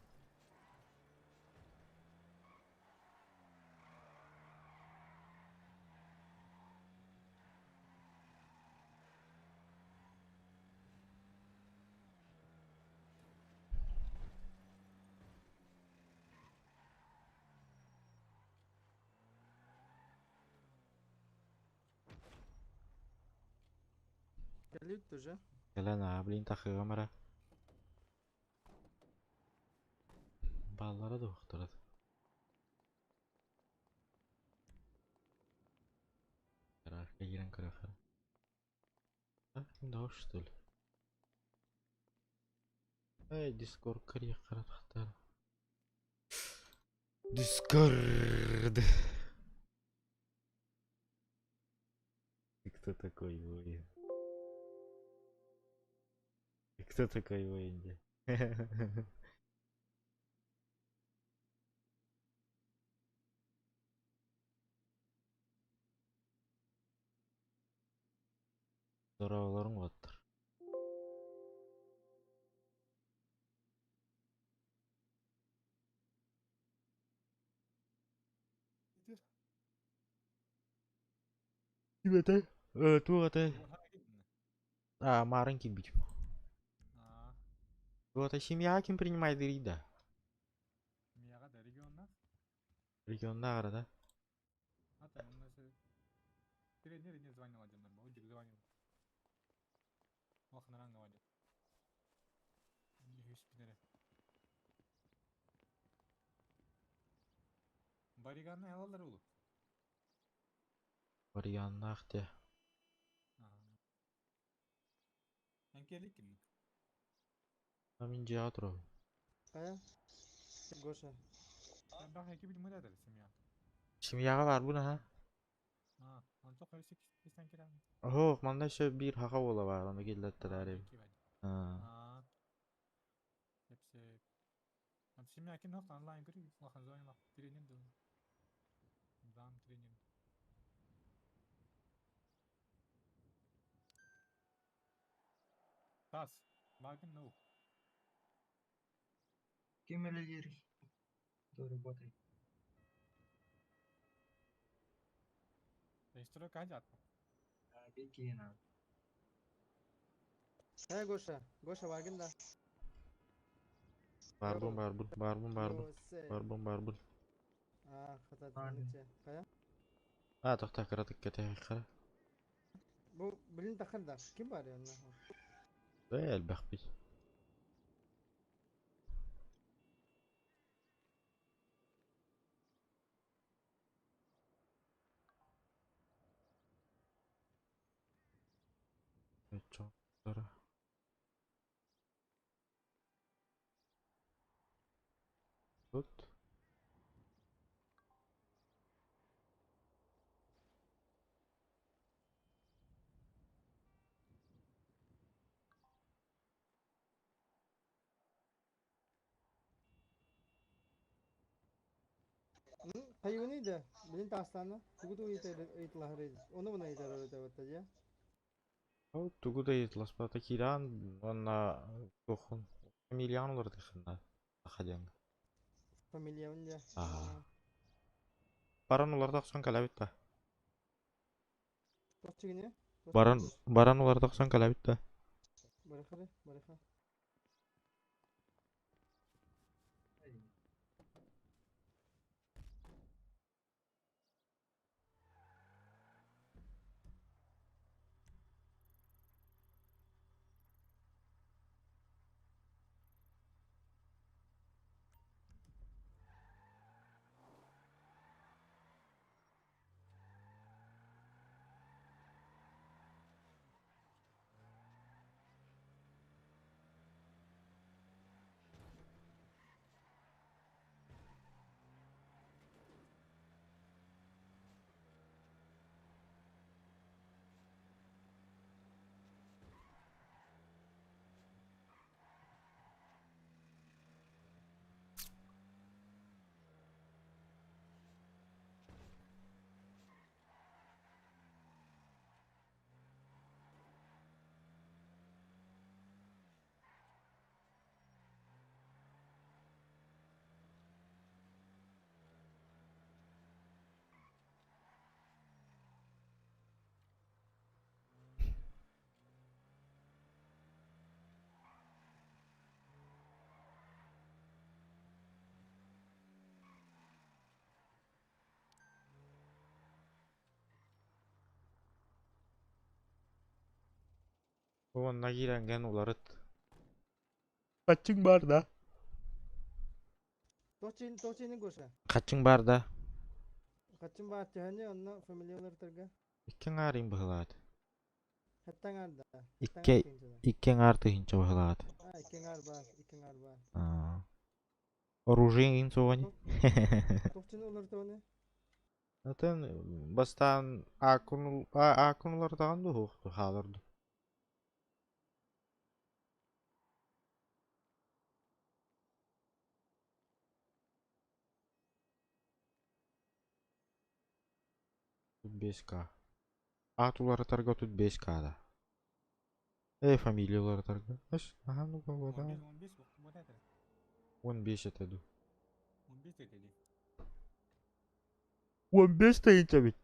Салют уже. Gelene bilin takığı kamera. Ballara da okturdu. Arkaya giren kırıkları. Ha, şimdi hoş değil. Hey, Discord kırıya kırıklar. Discord. Кто такой воин? Кто такой воин? Sorularım vardır. Gimana? Tuh katanya. А, маленький бить. Вот, а семья кем принимает Ирида? Семьяға да регионнан. Регионда арада. Ата, мынасы тренер не звонил один, но Удик звонил. Вахнаран говорит. Не спинере. Бариганны алалар улу. Вариант ахте. Анкелик ким? Амин театру. Kaya. Goşa. Ben daha ekibi mi dedi семья. Семьяга бар бу ha? Он только если кистен кирам. Ох, манда şu bir haka ola var, onu gellettiler ev. Ha. Hepsi. Семья ким нокта онлайн кiri. Вахан звонил. Тренер дел. Зам тренер. Тас. Багин ну. Кем люди, кто работает? Restoran kaç attı? Какие на? He Goşa. Goşa vargın da. Barbun. Yose. Barbun. Hatat Pardon. tanıçı. Kaya. Ha, tohta kıradık kete kıra. Bu bilin takır da. Kim var yanına? Değil bak bir. Evet, çok zor. Tut. Kayu neydi? Bilin taslanı. Tugu itilahrıydı. Onu buna itilar öyle ya. O tugu da yetlas bata kiran ona kokun. Milyon olur dışında. Bakacağım. Familia önce. Aha. Baran ularda son kalabit da. Dostçu yine. Baran ularda son kalabit da. Baraka. Onunla girengen ularıt. Kaçın bar da? Toçinin koşa. Kaçın bar da? Kaçın var tüheni onunla familyalar tırga. İkken arayın bıhıladı. Hettan arda. İkke, ikken artı hinça bıhıladı. Ha ikin arba. İkin arba. Оружие ин соғани. Toçini olur toğunu. Zaten bastan akınlardan da hoğdu halırdı. Тут 5К. Атулары тарга тут 5K'da. Фамилиялары тарга. Ага, ну да. 15 bu bu nedir? 15 etedi. 15 dedi. 15 deyince bit.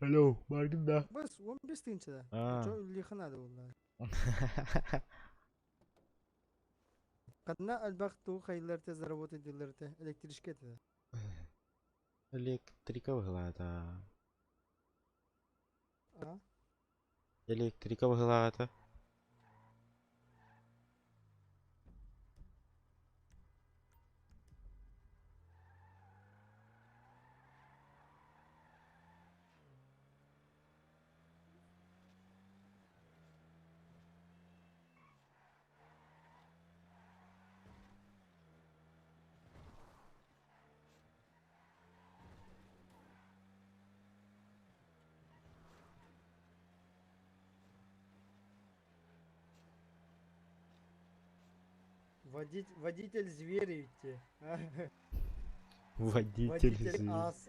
Alo, bargın da. Bas 15 tinçe de. Aa. Çok ülke kanadı bunlar. Kadına albaqtu hayırlar tez работа ediyorlar te elektrişke te. Электрика быһылаата. Ha? Электрика быһылаата. Водитель зверь идти. Водитель Водитель зверь. ас.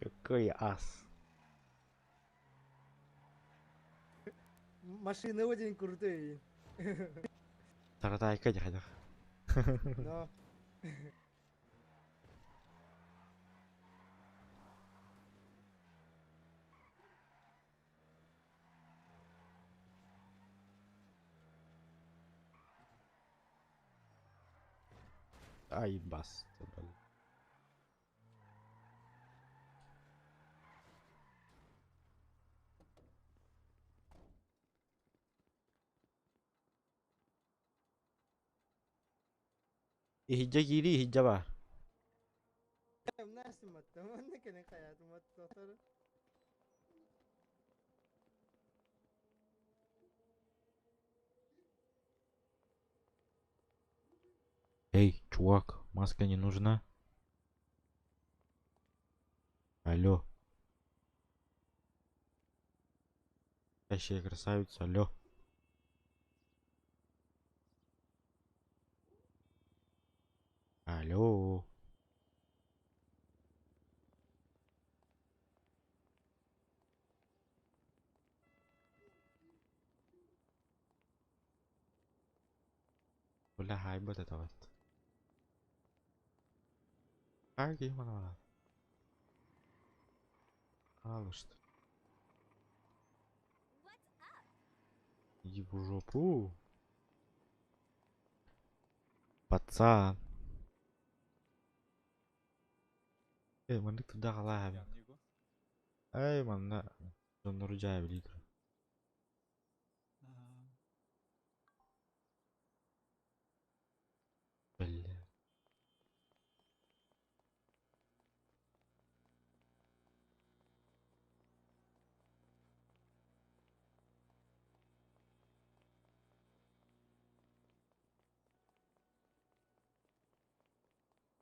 Какой ас. Машина очень крутые. Таратайка дядя. Но Ай, бас. Hijja giri hijja bar. الناس متمنى كان حياته متطر. Эй, чувак, маска не нужна? Алло. Спящая красавица, алло. Алло. Бля, хайбат это вот. Как его надо? Мало что. Иди в жопу. Пацан. Мандык туда халабин. Yanıyor. Манда. Донор жай билидир. Бля.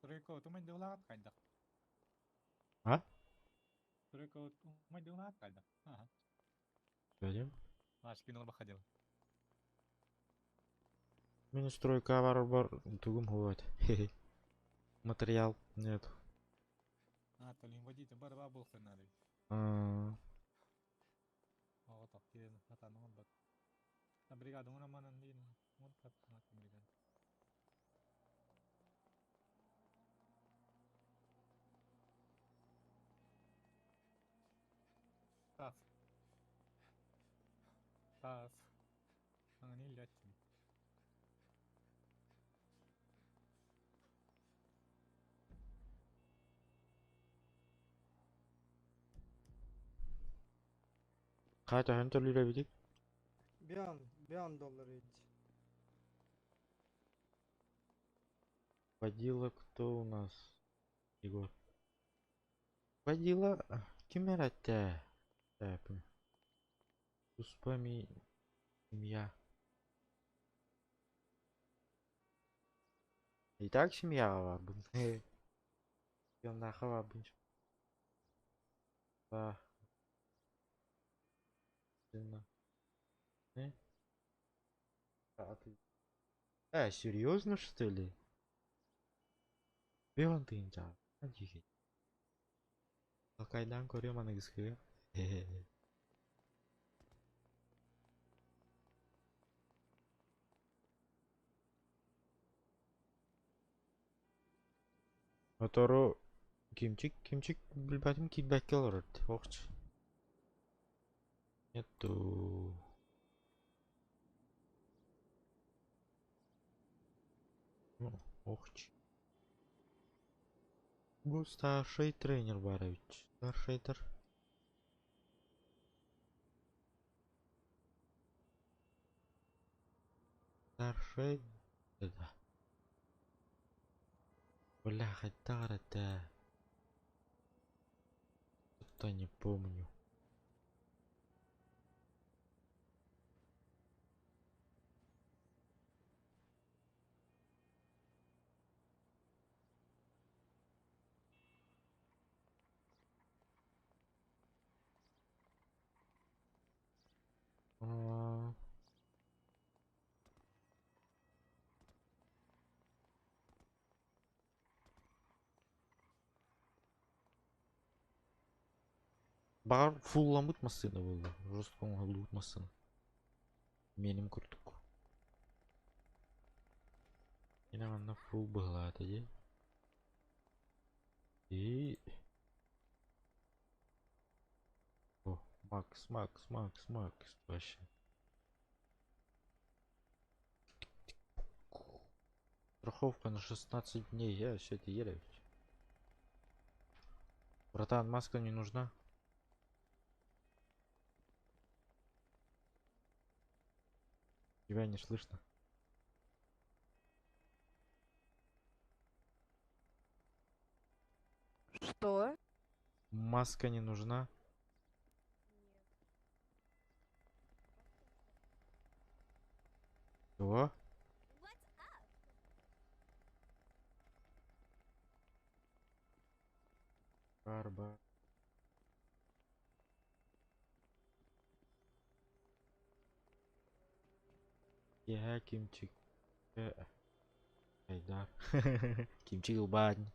Tureko tu main dolat kayda. А? Tureko tu main dolat kayda. Ага. Görüyor Аж кинул выходил. Мен стройка бар тугум ховат. Материал нет. То ли водитель барба был сценарий. Вот так кирен хатану бак. На бригаду на манан дин. Вот так на бригаду. Тас. Тас. Они лячми. Kaç tane türlü bitik? Bir an $1 ить. Водила кто у нас? Егор. Водила... Ким яратты? Täpім. Успами... Семья. И так семья варбын. Yandaqa varbын. Да. Серьезно, что ли? Беон ты инжа. Офигеть. Кайдан көрөм аны кызгы. Отору кимчик билбадым кидбекке олорот. Окчу. Нету. Окчу. Bu старший тренер Барович. Старший тренер. Старший. Да. Бля, хотя это. Что-то не помню. Бар фулламыт машина болды. Жестком лут машина. Менім күрдік. Yine bana full была тоді. И... О, Макс. Вообще. Страховка на 16 дней. Я все это еле. Братан, маска не нужна. Тебя не слышно. Что? Маска не нужна. О. Барба. Я кимчик. Айдар. Кимчик убань.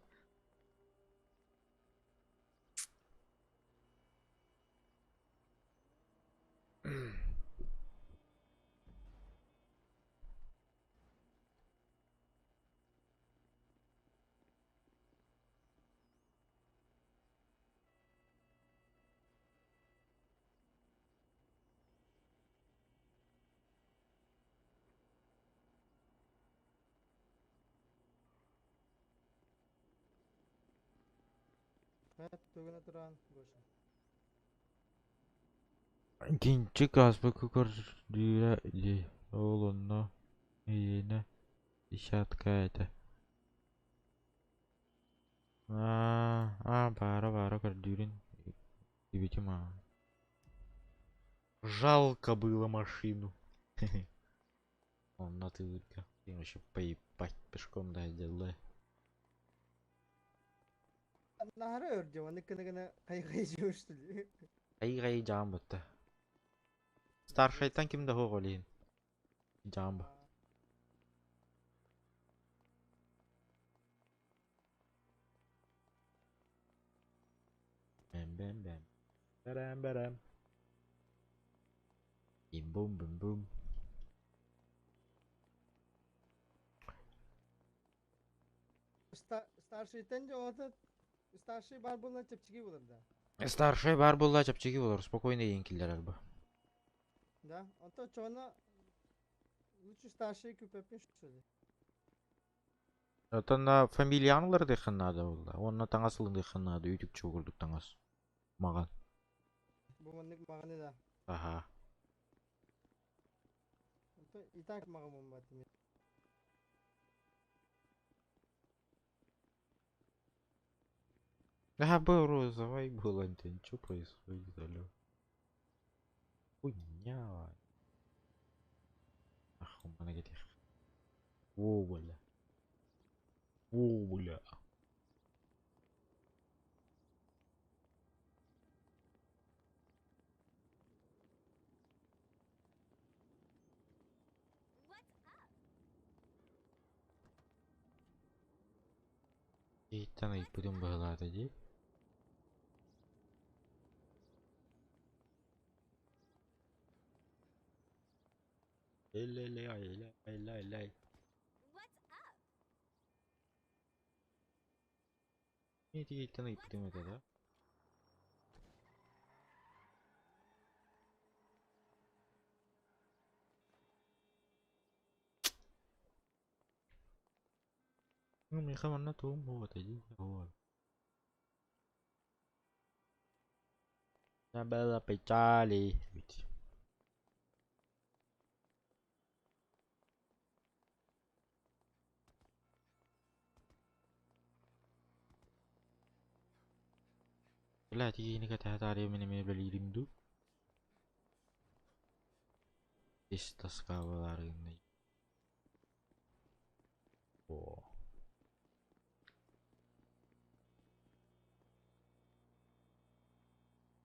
Evet, tuguna turan. Boşa. Кинчик азбык көрдүрө олонно ийине десятка это. Бара көрдүрүн. Видимо. Жалко было машину. Он на тылка. И вообще поебать пешком дойдет. Nahara öreceğim. Anne kına kayıcı uçtu. Ай жамбытта. Старшайтан кимде хоголин? Жамбы. Бэм. Барам. Бум. Starship tence orada Starship var bunlar çepçiki bulur da. Старший бар булла чапчыги болор. Спокойно еңкилдер алба. Да, он то чона лучше Starship küpepin şöyle. Это на фамилиянлар дейхан надо булла. Онна таңасылын дейхан надо. Үтүк чогурдук таңас. Маган. Bu manlık mağını da. Аха. И так могу мать. А, был розовый, был антенн. Что происходит, алё? Хуйня. Ах, он говорит. О, бля. О, бля. И там и будем багато ди. Ай-ляй-ляй. И там и будем это, да? Ну, мне хамана том, вот, иди, вот. Набелла печали. Блядь, я не катаю, меня блин ду. Здесь тоска была рынной. О.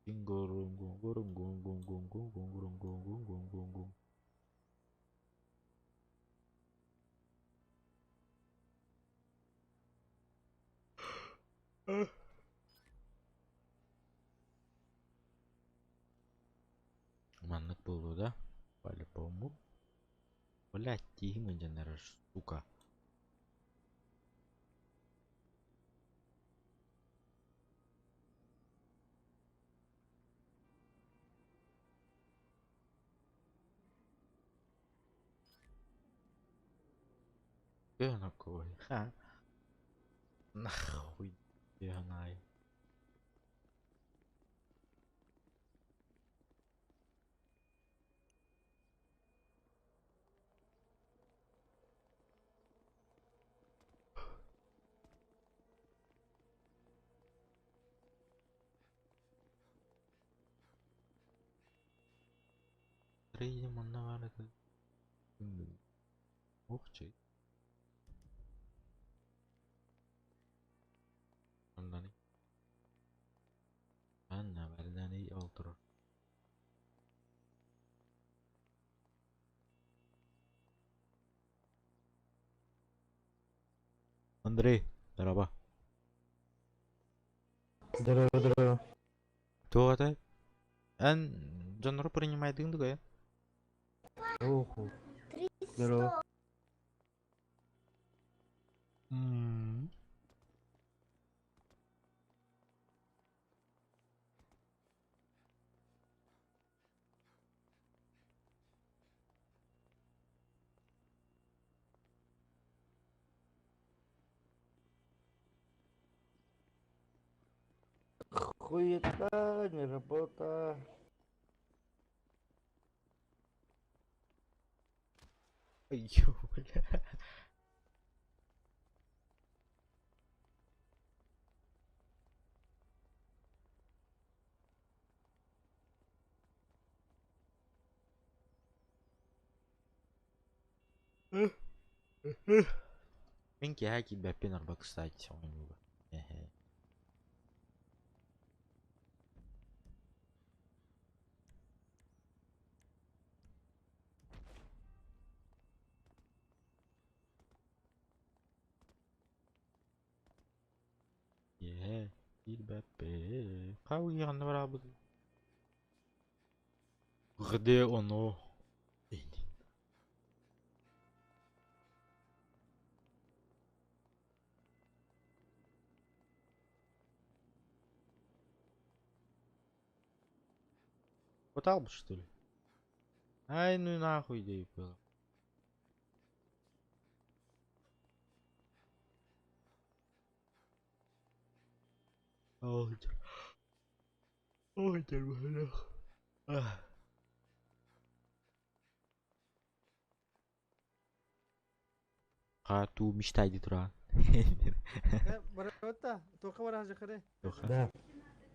Гунгурум-гум-гум-гум-гум-гум-гум-гум-гум-гум-гум-гум-гум-гум-гум-гум. Маннык болду да? По-любому. Блядь, тихо, наверное, сука. Какой? Ха. Нахуй. Бегнай. Третья манна это. Ух ты. Аннани. Анна, вердани, алтро. Андрей, здорово. Здорово. Кто это? Джонро принимает инду, я? Оху. Здорово. Хуета, не работа. Ё, бля. Minkä häkin bäppin arbaksait on minulla. Ehe. Еhe. Bir бәппе. Кау янына барабыз. Где оно? Потал бы, что ли? Ай, ну и нахуй идею было. Ой, ой, нормально. Ту мечтайды тура. Барата, только вараже харе. Да.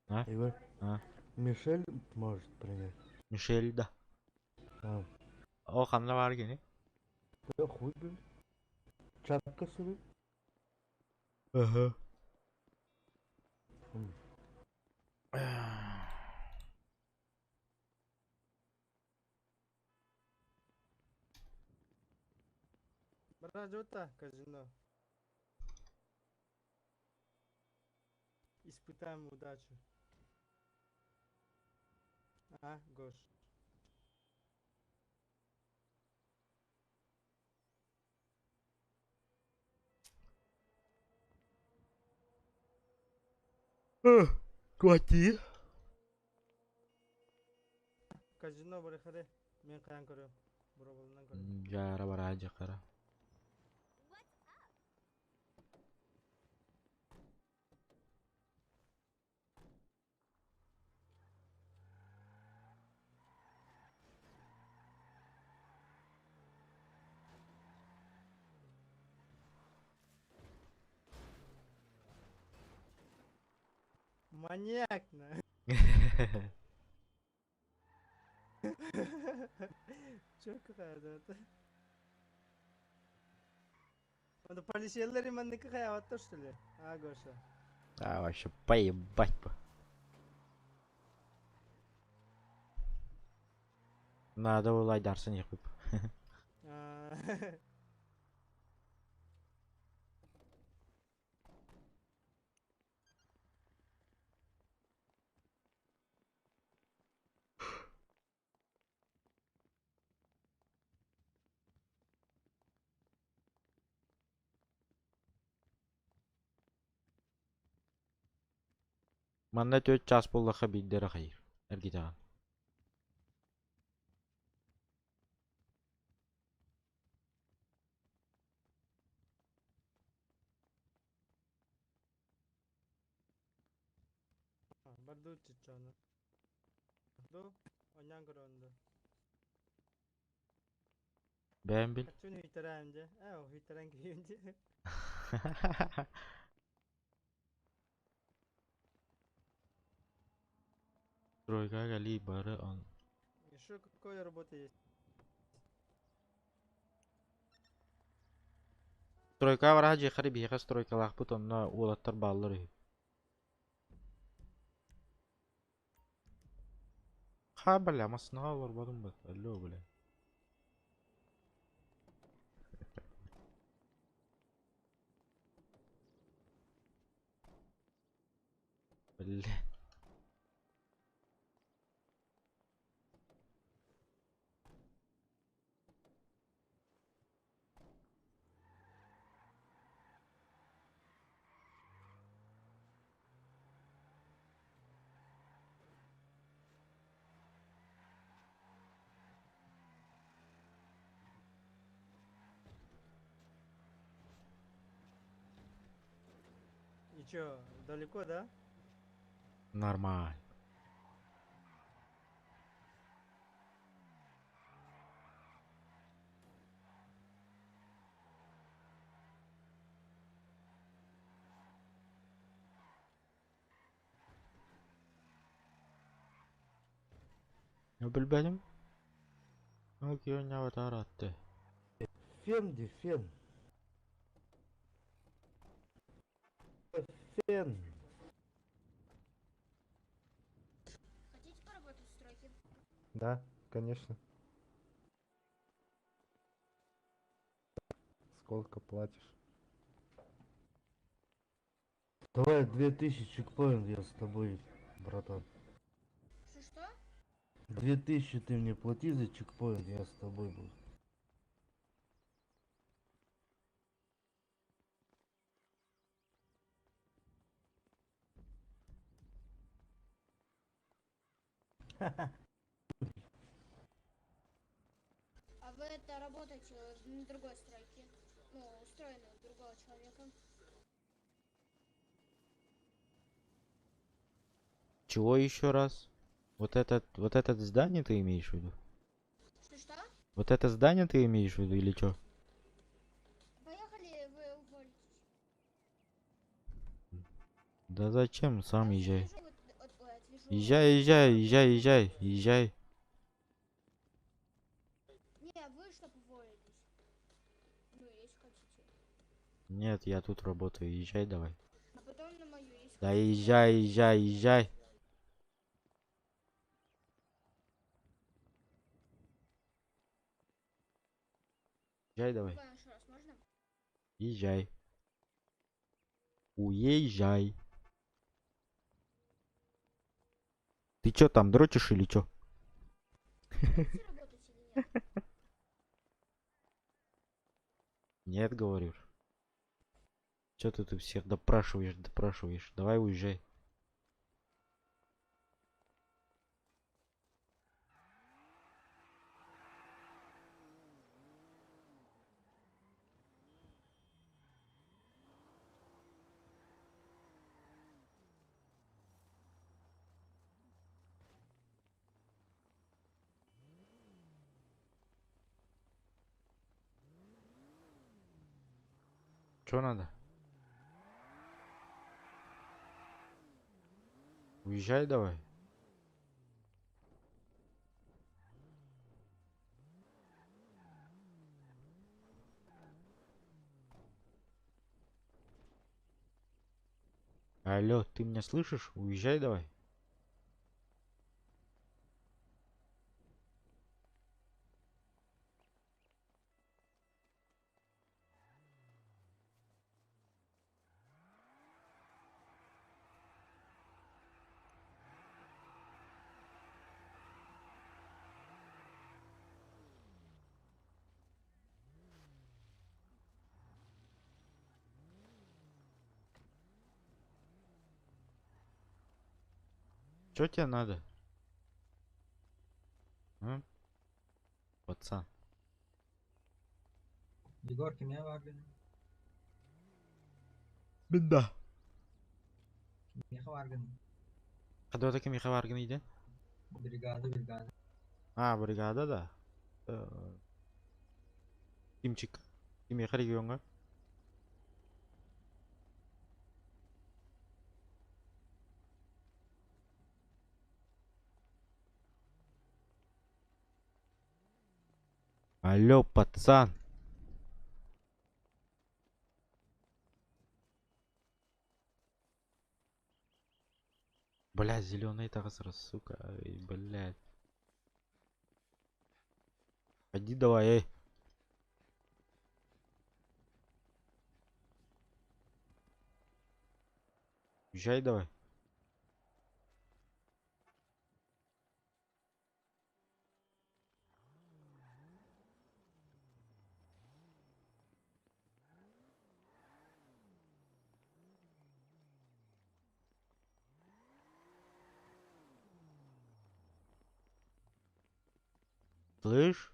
А? Егор. А? Мишель может принять. Мишель, да. А. О, хамла var gene. Да хуй бы. Чатка себе. Ага. Баражота, казино. Испытаем удачу. А, Гош. Квати. Казино bare харе. Мен каян көрөм. Буроболунан көрөм. Жара баражы кара. Маньяк, на. Çok kaydı. Onda полицейлер мандык каябатты что ли? А, Гоша. А, вообще поебать бы. Надо улайдарсын ехып. А, Манда 4 час боллаха биддері хайыр. Әргетаған. барду чичаны. Ду, онян көрөндө. Бән бил. Качун хитерәнде. О, хитерән кийинде. Стройка гали бары он. Еще какой работа есть? Стройка бара жехари бияка стройка лахпут онна улаттар баллар. Ха бля, масна олар бадым бат. Алло бля. Бля. И чё, далеко, да? Нормально. Bilbedim. Okey, oynava tarattı. Фен, фен. Фен. Хотите поработать в стройке? Да, конечно. Сколько платишь? Давай 2000 чекпоинт, я с тобой, братан. Что? 2000 ты мне плати за чекпоинт, я с тобой буду. А вы это работаете на другой стройке? Ну, устроены у другого человека? Чего еще раз? Вот это здание ты имеешь в виду? Что-что? Вот это здание ты имеешь в виду или что? Поехали Да зачем? Сам езжай. Отвяжу. Езжай, езжай, езжай, езжай, езжай. Не, вы что поводитесь? Ну, если хотите. Нет, я тут работаю. Езжай давай. А потом на мою, если Да хотите. езжай, езжай, езжай. Езжай давай. Ладно, еще раз, можно? Езжай. Уезжай. Ты чё там, дрочишь или чё? Будете работать или нет? Нет, говорю. Чё ты тут всех допрашиваешь? Давай уезжай. Чё надо? Уезжай давай. Алло, ты меня слышишь? Уезжай давай. Чё тебе надо? А? Пацан. Егор, kimya vardın? Беда. Kimya vardın? Када таким хабаргын иде? Бригада. А, бригада да. Кимчик. Ким яка регионга? Алло, пацан. Бля, зеленый тагысыр, сука. Ай, блядь. Иди давай, эй. Езжай давай. Слышь?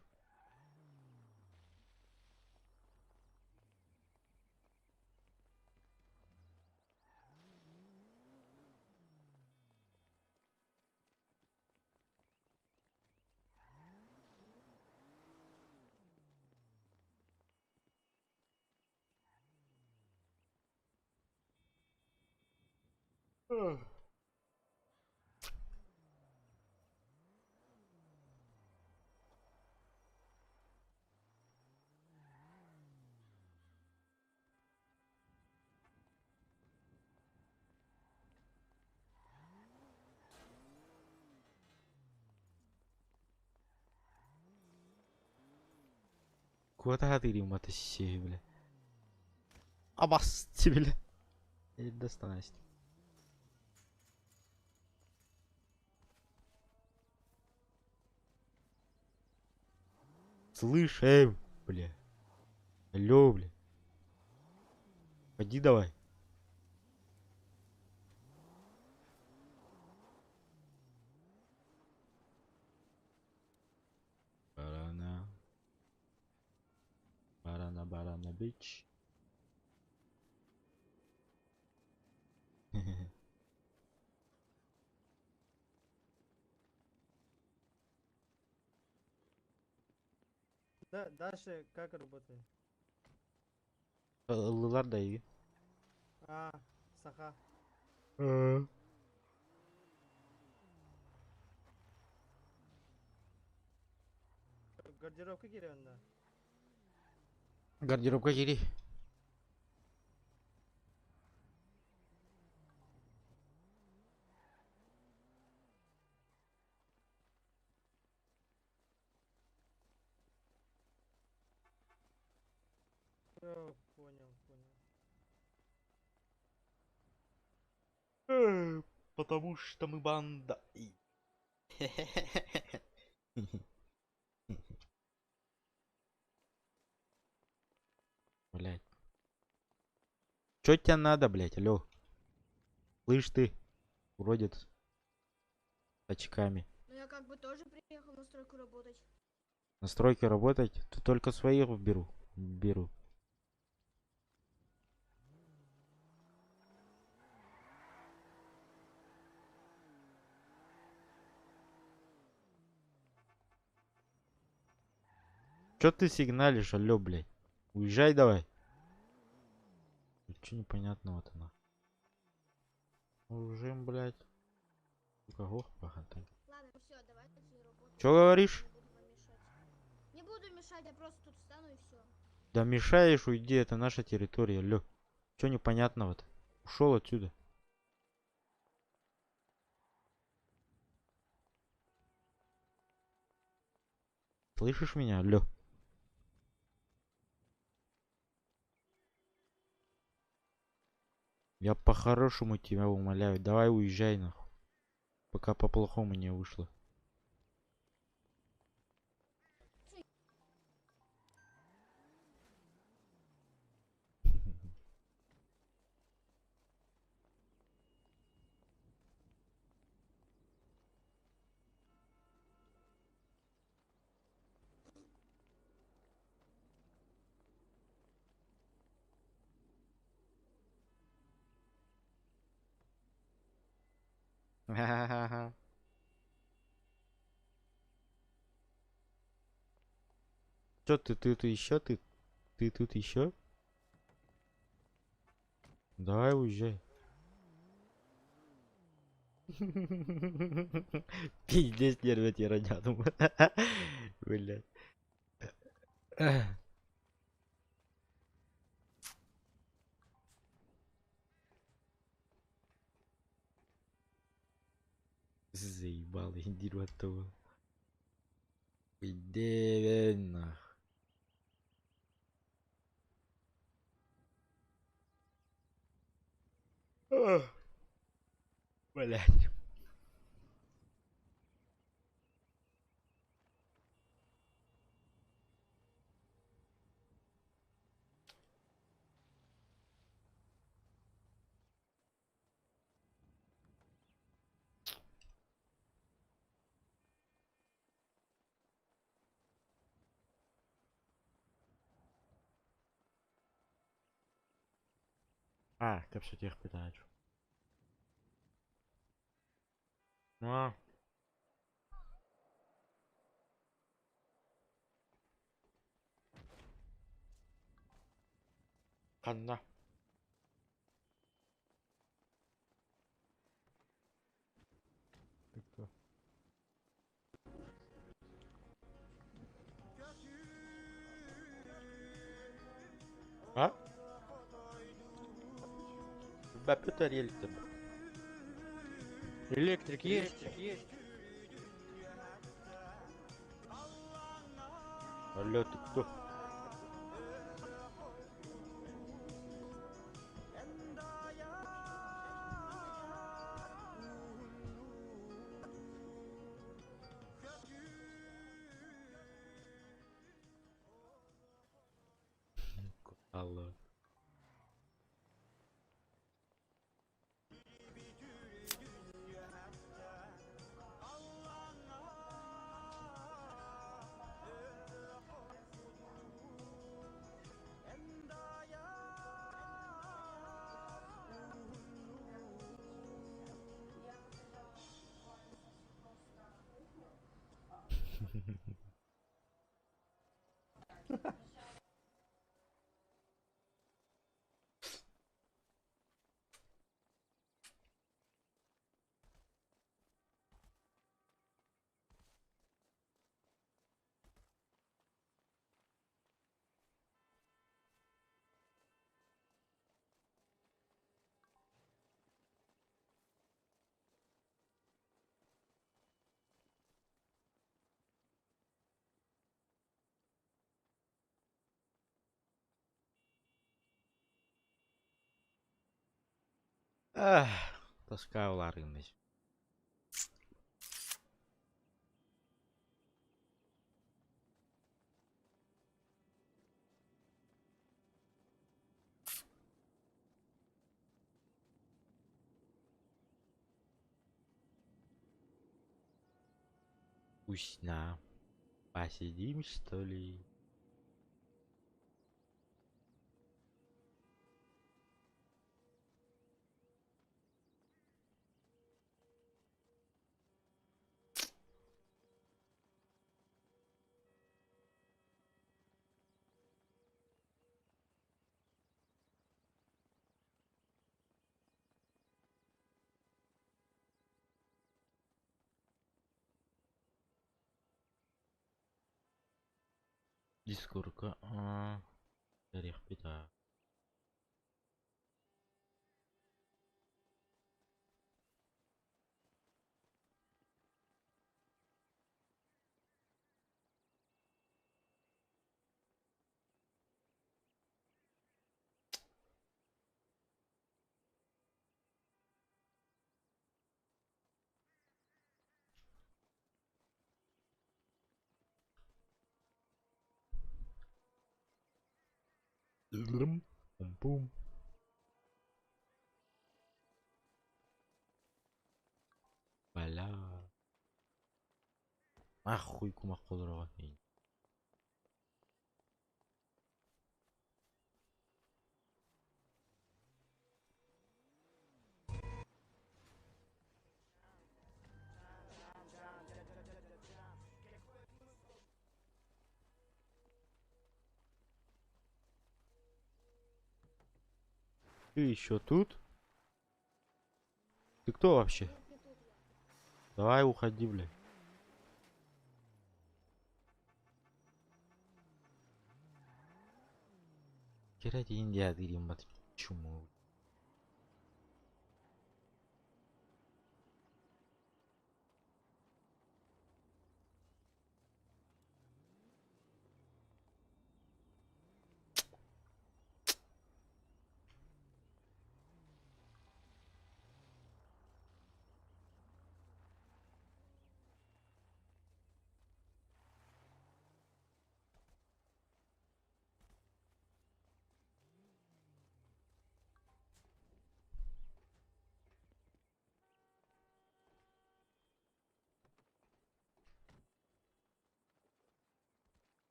Куда хатыри матыщи, бля. Абас бля. Иди достанась. Слышь, бля. Алло, бля. Пойди давай. Барана, бич. Да, дальше как работает? Ылылар да iyi. А, саха. Гардеробка giriyorsun da. Гардеробка giri. Yok, понял. Потому что мы банда. Блять. Чё тебе надо, блять, алё? Слышь ты, уродец. С очками. Ну я как бы тоже приехал на стройку работать. На стройке работать? То только своих беру. Чё ты сигналишь, алё, блядь? Уезжай давай. Чё непонятного-то на? Оружием, блядь. Кого? Пахотай. Ладно, все, давайте работать. Чё говоришь? Не буду вам мешать. Не буду мешать, я просто тут встану и все. Да мешаешь, уйди, это наша территория, алё. Чё непонятного-то? Ушел отсюда. Слышишь меня, алё? Я по-хорошему тебя умоляю, давай уезжай нахуй. Пока по-плохому не вышло. Ха-ха-ха. Чё ты тут еще? Ты тут еще? Давай уезжай. Пиздец, нервы рядом. Блядь. Заебал, иди в этого. Иди нах. Блядь. А, как все тех питаешь. А. Ханна. А? Бапюта рельсы. Электрик есть? Алло, ты кто? Алло. Toska ularganda. Усна. Посидим, что ли? Дискордка. Тарих бита. Пум-пум. Бля. Ахуй кума кылдырган. Ты еще тут? Ты кто вообще? Давай уходи, бля. Kira Индия дырим от чуму.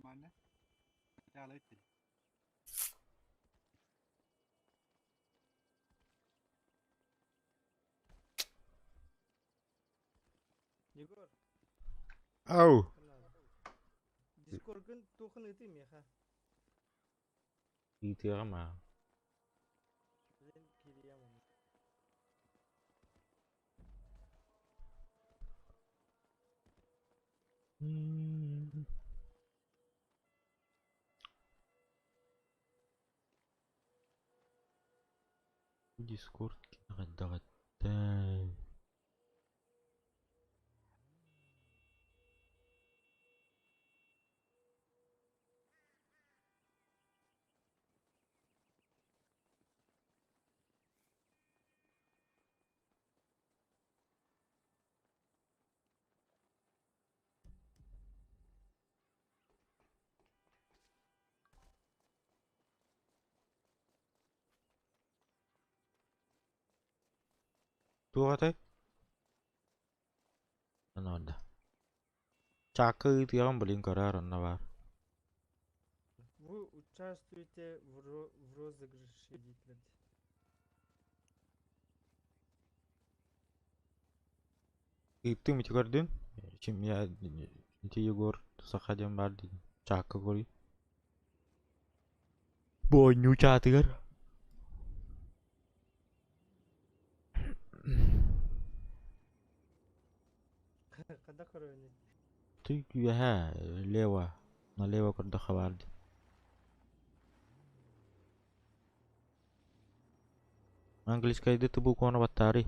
Нормально. Хотя Егор, Ау. Дискорд'un тоқын еті меха. Итера ма. Мен келемін. Дискорд гадагаттай. Тугатай. Надо. Чакы тирам блин карар навар. Вы участвуете в розыгрыше дейтілерді. И ты мити көрдүн? Чем я ти Егор сахадем бар дейм. Чакы кори. Бойню чатыр. Қада көрөне? Ты я лево. Налево курда хабарди. Английская ты был кона батари.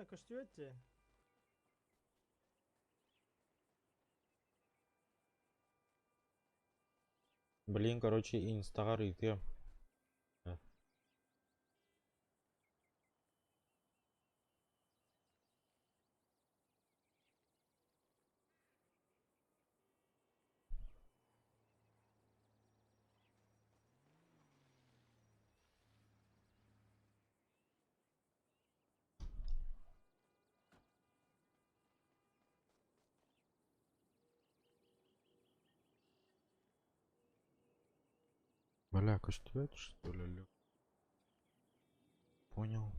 машина коштуете? Блин, короче, инстагар үйге. Бля, коштует, что ли? Понял.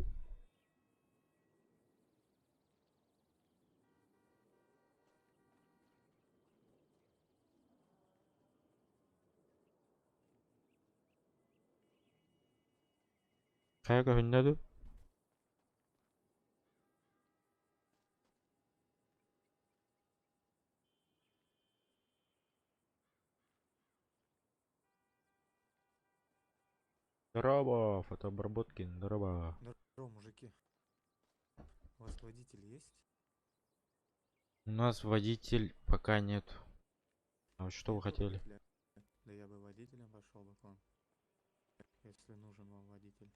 Каяка гыннады? Здорово, фотообработки, здорово. Здорово, мужики. У вас водитель есть? У нас водитель пока нет. А вот что вы Нет хотели? водителя? Да я бы водителем пошел бы к вам, если нужен вам водитель.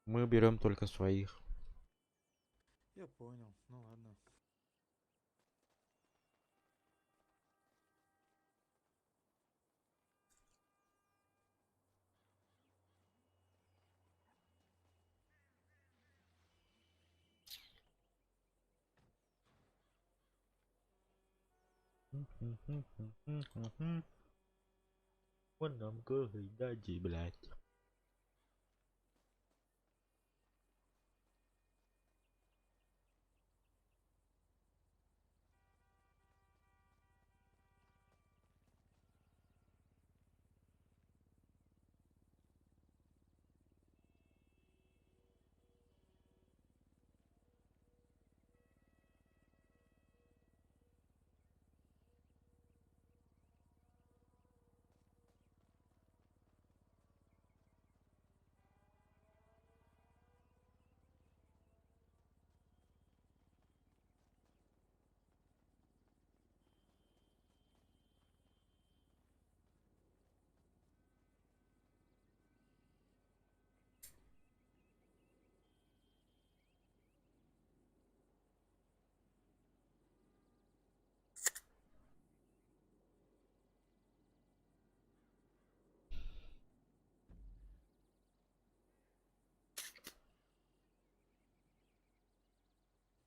Мы берем только своих. Я понял, ну ладно. Вон нам дади, блядь.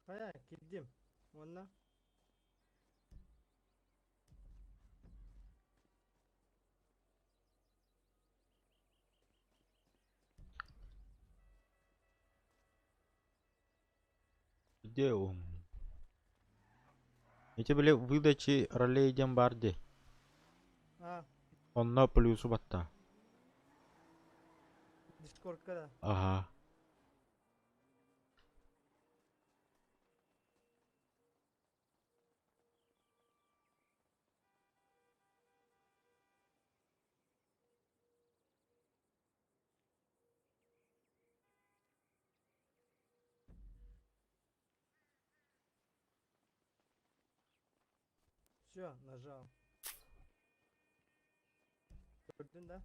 Kaya gittim. Onunla. Где он? Эти были выдачи ролей Дембарди. Ha, Он на плюс батта. Discord'da da. Ага. Все, нажал. Gördün de.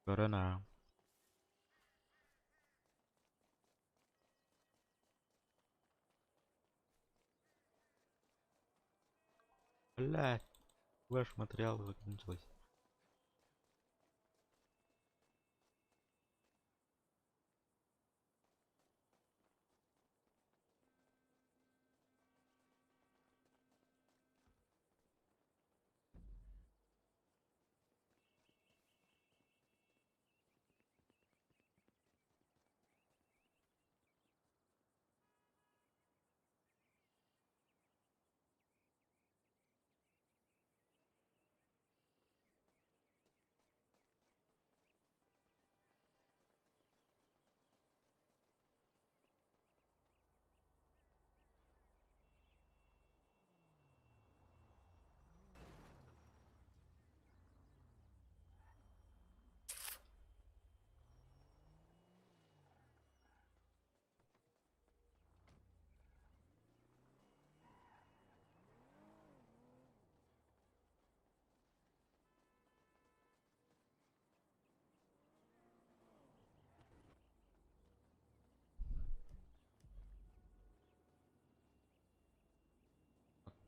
Корона. Блядь. Ваш материал закончился.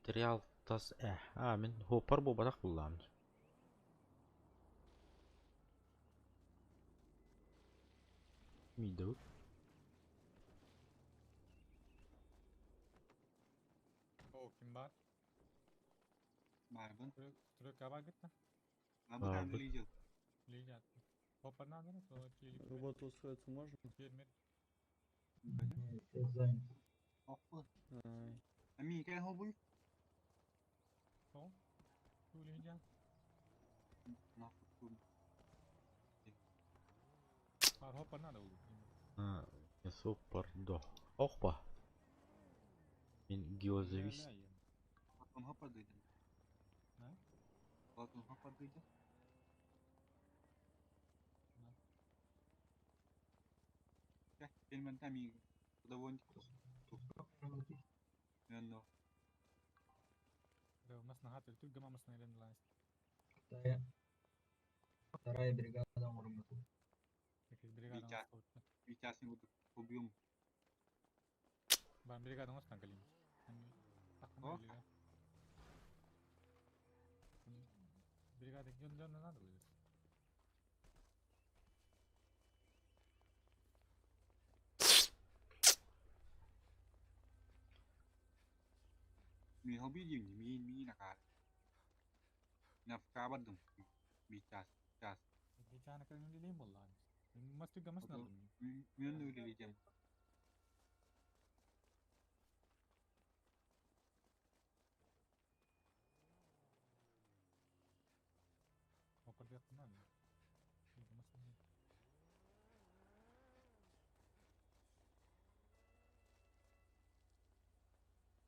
Material tas men hopar bu badak kullanmış. Middle. O kim var? Barbun. Trök var gitme. Abi kanka Barbun. Legion. Лиги от. Hopper надо, ну, то или Robot устроиться можно? фермер. Okku. Ami cái hô bui. О, хули идя. Nó cũng Пар hopper надо улы. Super do. Okpa. Men geozavist. không hấp vào được. Hả? Có không hấp vào được. Cái bên mình ta mi đâu vốn nên nó Да, маснахат, тут гама маснахат лайс. Вторая бригада Мурмата. Таких бригада Витя. нас тут. Сейчас не буду убьем. Бан бригада нас там галим. О. Бригада гён надо будет. Mi không biết gì mi là cả. Nạp cá bắt được. Mi chas. Бичана как не лим болла. Масту гамас надо. Mi nó nuôi đi chém. Hopper det надо. Гамас надо.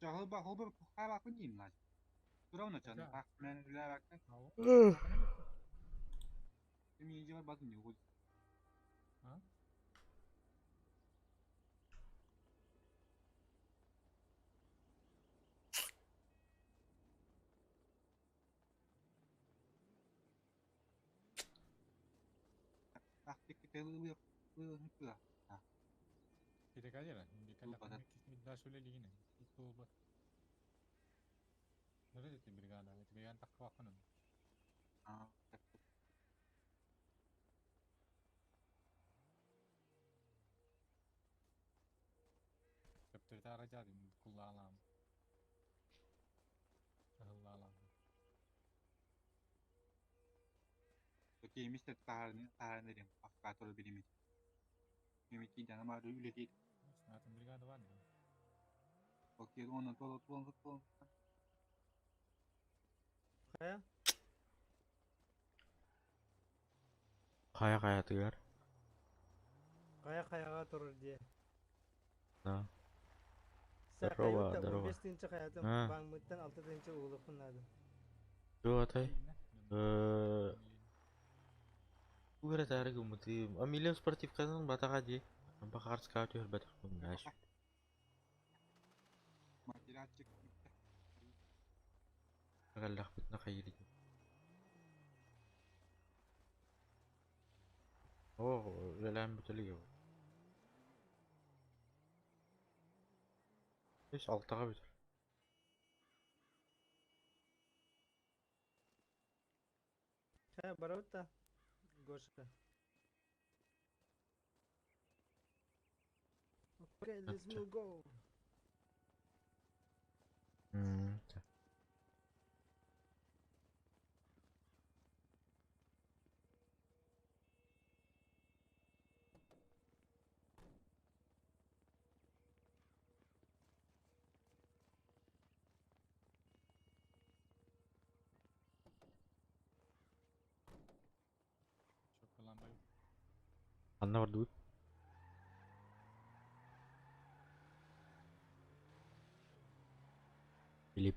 Cho hơn ba hai ba có nhìn lại. Tôi đâu nó chẳng bác nên ra bác đấy. Ау. Cái mi chứ bắt nhiều rồi. А? Bác cái lư hết cửa. Перегорела. Никогда Ну, не дашь улили. Тут бы. Ну, это бригада. Это бригада так хвахану. À, Kaptır taraca din kullanam. Kullanam. Oke, Mr. Tahan dedim. Afkator bilim. Mimiki jangan malu ulit it. Zaten brigada var ya. Oke, onu tolong. Kaya? Kaya tığar. Kaya turur diye. Ha. Sen Darova, kaya darova. 15 tinci hayatım. Ha. Bang mıttan 6 tinci uğulu kunladım. Yo atay. Gue tarik umuti. Amilio sportif kan batak aja. Nampak harus kau tuh batak pun guys. Mati racik. Agak lakbit na kayo dito. Oh, lalayan betul ya. Hiç altta kabit. Kaya barawut da. Goşka. Okay, let's move go. Çok kullanmayı. Anna var dude. Philip.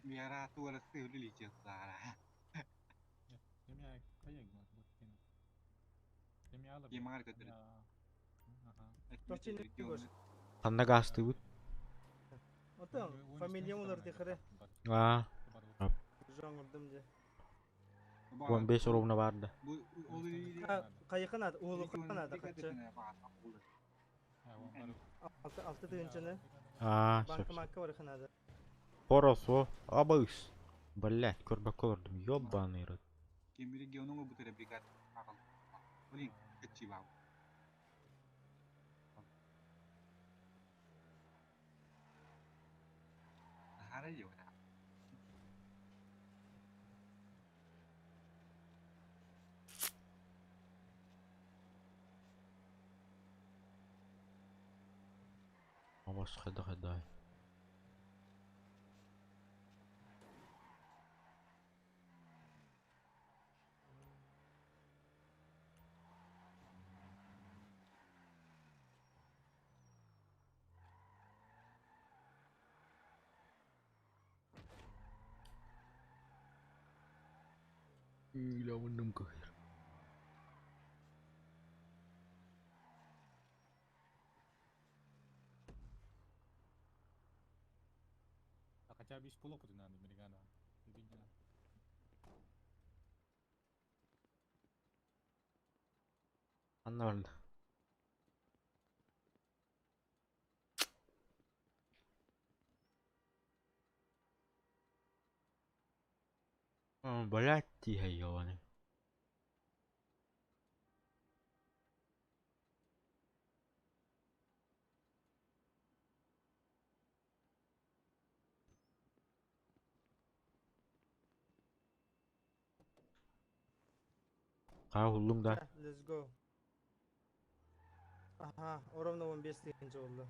Miara tua là siêu đi lì trước là. Demi ay kayag mo butin. Demi alır. Kim var götürür. Ya. Aha. Ekmek Goş. Anna gaz dude. Otan, familyam olur dikire. Ah, Jong urdım diye. 15 orumuna vardı. Bu o Ha, kayıkın adı, uğulu kayıkın adı kaçı. Ha, on barı. Altı тыгынчыны. А, Банка все. манка барыханады. Хорошо. Абыс. Блять, көрбөк көрдüm. Ёбаный рот. Кем регионың бұтыры бригад ағыл. Олин, кәтчі бау. Нахара еу да. Аваш хедай. Gila benem kahir. А хотя бы из полопыта надо, американо. Видно. Аннард. Блять, тихо, ёбаный. Ха, уллум да. Let's go. Aha, ровно 15 тыгынчы oldu.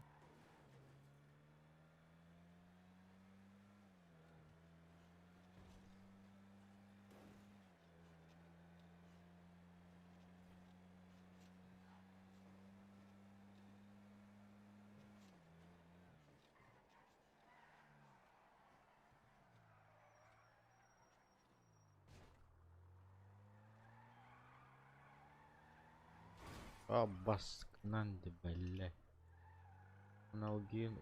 Аббас, нанды, блять. Аналогин.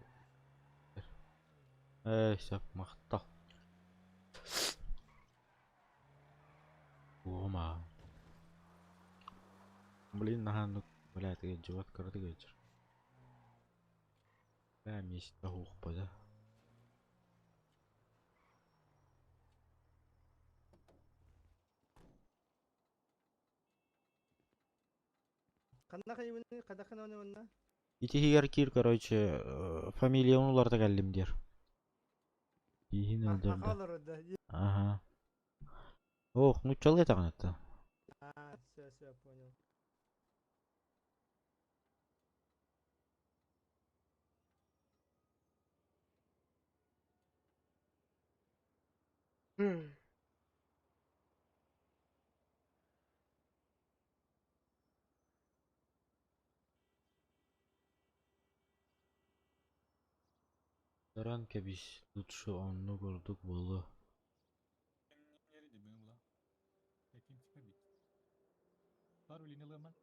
Всё, мақтал. Ома. Блин, нагану, блять, я живот кырды geçir. Ben месяцта хуқпа да. Кандай кайбыны, када кананы онна? Итихигер кир, короче, фамилия уларда кәллимдер. Ихин өлдерді. Акалыр да. Ага. Ох, ну чал это канатта. А, все, понял. Таран кебиш лучше онну көрдік болу. Nerede benim ulan? Ekin çıkar bit. Var ulini lan.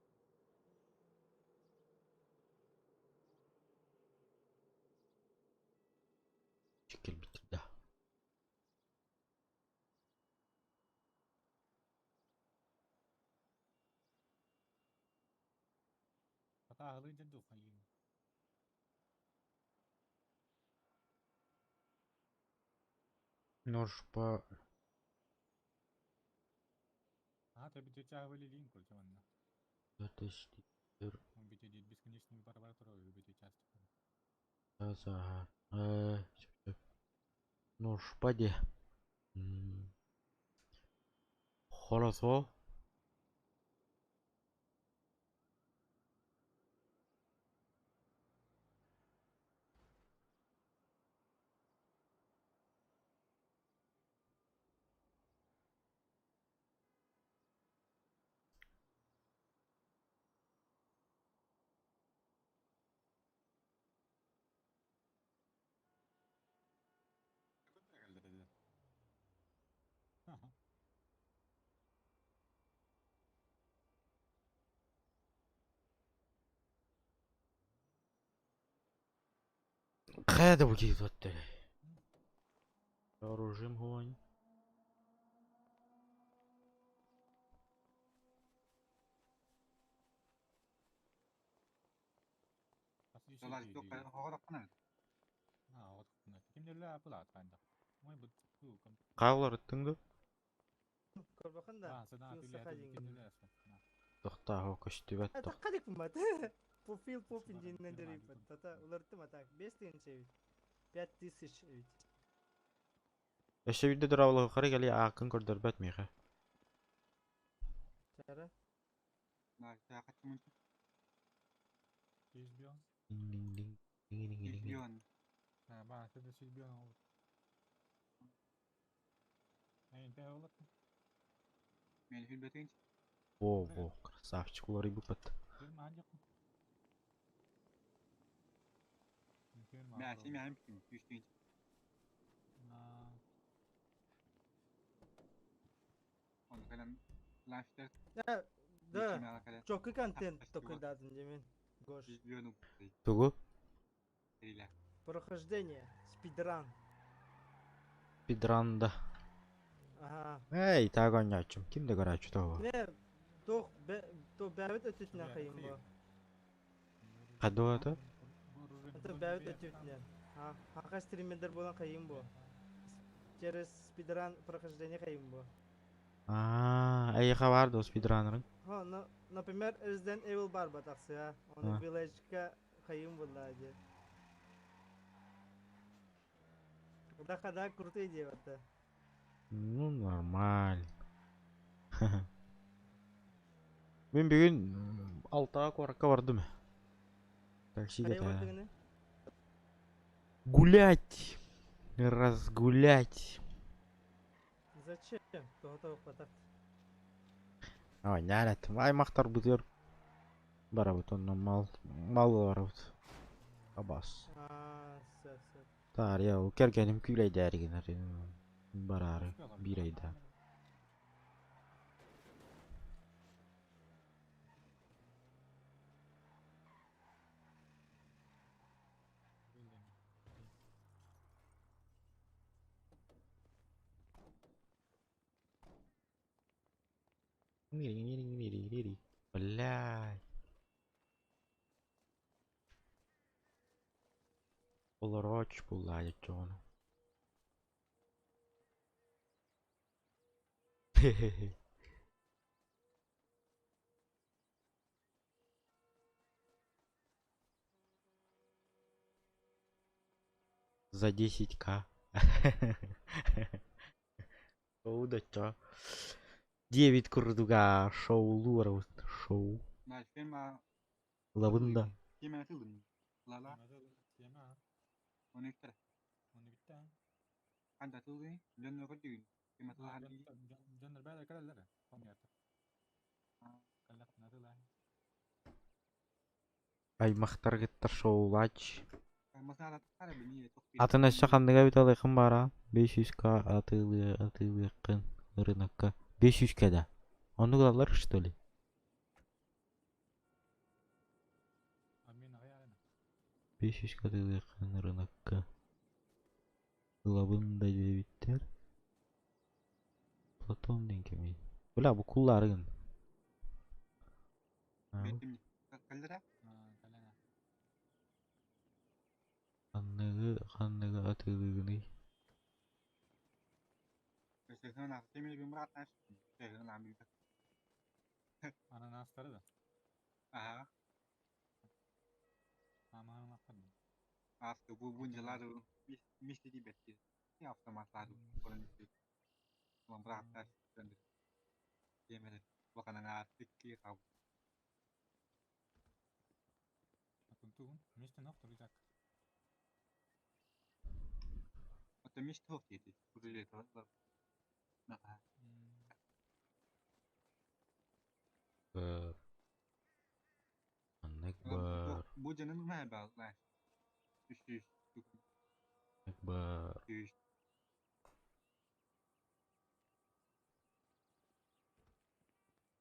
Чекел битір да. Hatta ağlayınca da ufayım. Ножпа. Ага, tabi тетя вылили кольца ванна. Öteşti. Он бить идет бесконечными барбараторой, любит часто. Ага. Ножпа де. Хорошо. Ага. Қайда бұл кейді өтті? Оружием гонь. Dolar yok kadar hava kana. Kimlerle yapılar kayında. Oy bu kam. Қағылар өттіңді? Korbakın da. Sana Kimse atıyla kayın. kimlerle yapsın. Тоқта, о көштебет тоқ. Takkadik mi mat? Попил поп инженерden дерей пат. Тата уларттым атак. 5000 çevit. 5000 çevit. Эше виде дұрауылығы қарай кәлі ақын көрдір бәт мейхе. Çara. Na saya kaçmış. 100 milyon. Milyon. Ha bana size 100 milyon olur. Ne olur? Men hübbetin. Во, красавчик, олар ибі бәт. Bir mancık mı? Ben şey mi yapayım? Düştüğün. Onu falan lafter. Ya da Da. Kadar. çok контент токылдадым демен. Гош. Milyon. Тугу? Değil. Прохождение. Спидран. Спидранда. Ага. Эй, так ойнайчым. Кимде көрәчі тоғы? Не, то бәвет өтетіне қайын бұл. Қады өті? Это бәвет өтетіне. Хақа стримендер болан қайын бұл. Через спидран прохождение қайын бұл. Әйіға барды о спидранырың? Например, Resident Evil бар батақсы, ja. Оны Village'ға қайын бұл әде. Қада крутой идея баты. Ну, нормально. Мен бүгін 6-ға қораққа бардым. Таксиге Қайын барды гіне? Гулять. Разгулять. Зачем? Тоғы батақ. Ой, нәләттім. Аймақтар бұтыр. Бара бұт, онна мал бара бұт. Абас. Сөп. Тар, я, кәргенім күйлейді әрігінер. Барары, bir ayda. Блядь. Олороч булай чону. За 10к. Шоу да чо. 9 kurduga şovlu var o şov. Na firma. Lavında. Kime atıldım? Lala. Yeme. Onu ister. Onu bitti. Anda atıldı. Dönme koyduğun. Kime atıldı? Canlar böyle kararlar. Tam yaptı. Kalak nadılar. Аймақтар кеттір шоулач. Mesela atar beni çok bir. Атына шақандыға бет алайқын бара. 500к атылықын рынокқа. 500к да. Оны қалар, что ли? Амин ағайарына. 500к атылықын рынокқа. Лабында дебиттер. Платон денкеми. Бля, bu kulların. Benim. Kaldıra. Kanlığı atılığını. Sehun akşamı bir murat naş. Sehun ambil. Ananasları da. Aha. Aman yapmadım. Aslında bu buncaları misteri betti. Ne yaptım masalı. Kurun için. Murat naş. Yemedim. Bakan artık ki kav. Kuntuğun. Müşte nokta güzel. Hatta müşte yok dedi. Kuruyla tanıdılar. Nah. Akbar. Bu canın mı bağlar? Üç. Akbar. Üç.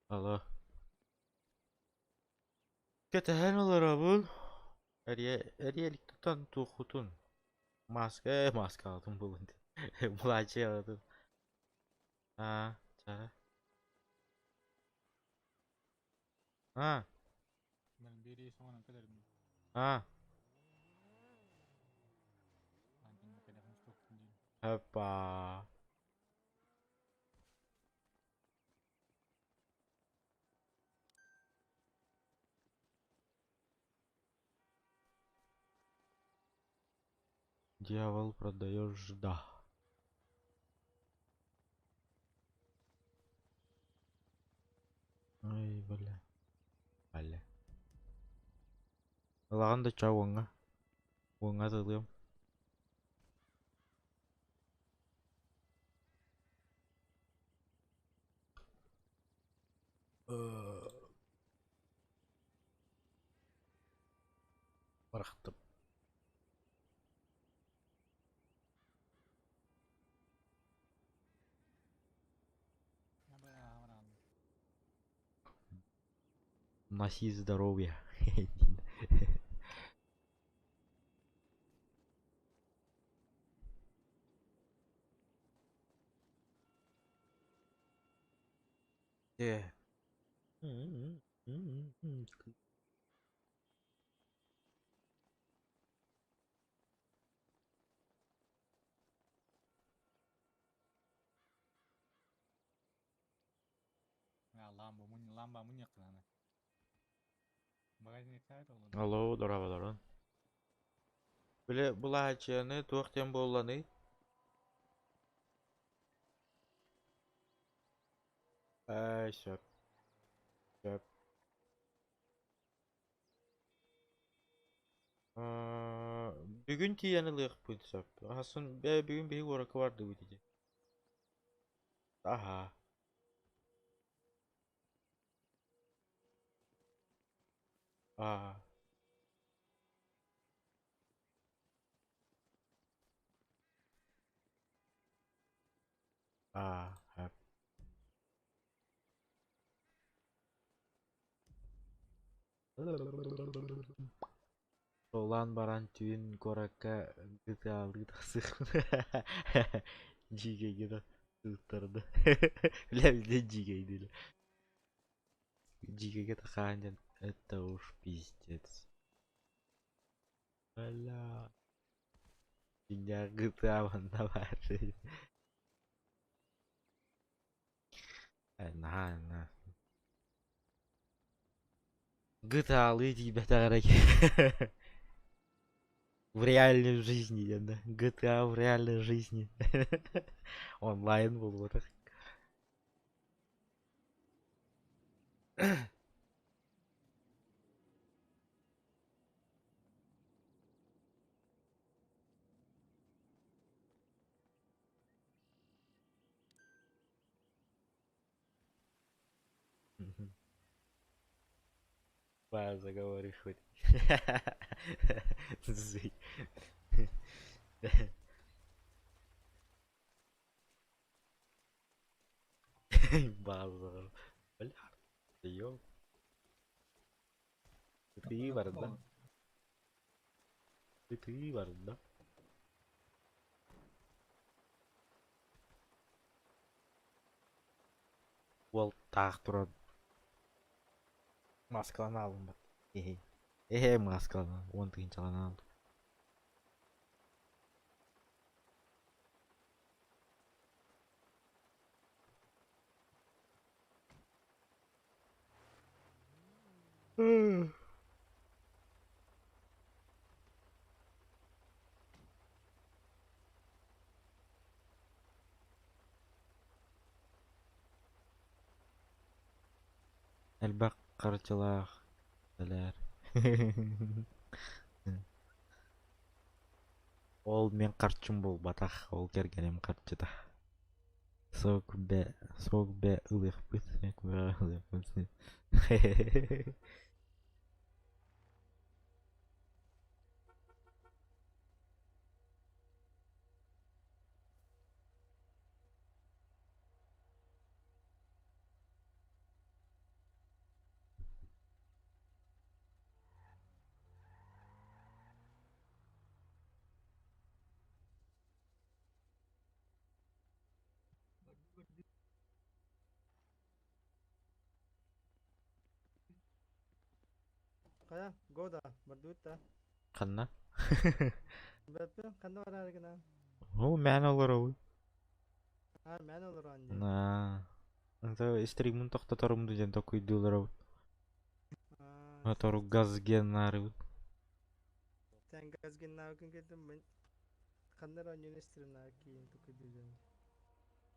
Allah. Ketahan olur abul. Eriyelik tutan tuğutun. Maske aldım bulundu. Mulacı aldım. Ha, cara. Ha. Ben biri sonra kadar. Ha. Hoppa. Дьявол продаешь жда. Ой, бля. Бля. Лаган да ча уңга. Уңга тылым. Барахтым. Носи здоровье. Э. Ламба муньяк нана. Багажник сайт олду. Алло, дорога. Биле булачыны туактен болланы. Söp. Söp. Бүгүн тиянылык бут сөп. Асын бүгүн бей уроку барды бу диде. Аха. А. Хөп. Солан баран түйін коракка гытаалы тасық. Жигейге да сылтырды. Ләбізде жигейді. Жигейге тақаанжан. Это уж пиздец. Бля. Меня GTA ванда бар. На. GTA-лы тебя так. В реальной жизни, да. GTA в реальной жизни. Онлайн был вот так. Заговоришь хоть. Базар. Бля. Ёп. Ты варда. Ты варда. Ол тақ тұрады. Маскалана алдым ба. Маскалана. 10 тиынчалана алдым. Әлбәк қарчылақ. Бәләр. Ол мен қарчым бол батақ. Ол кергенем қарчыда. Соқ бә ылық бұт. Kaya, go da. Berdua ta. Қанна? Berarti kan orang lagi na. О, мен алар ау. Мен олар анде. Anta стримін тоқтатарымды ден токуйдулар ау. Атору газгеннары. Sen gaz gen nakin kedim ben. Kanlar oynuyor stream nakin tukuduyum.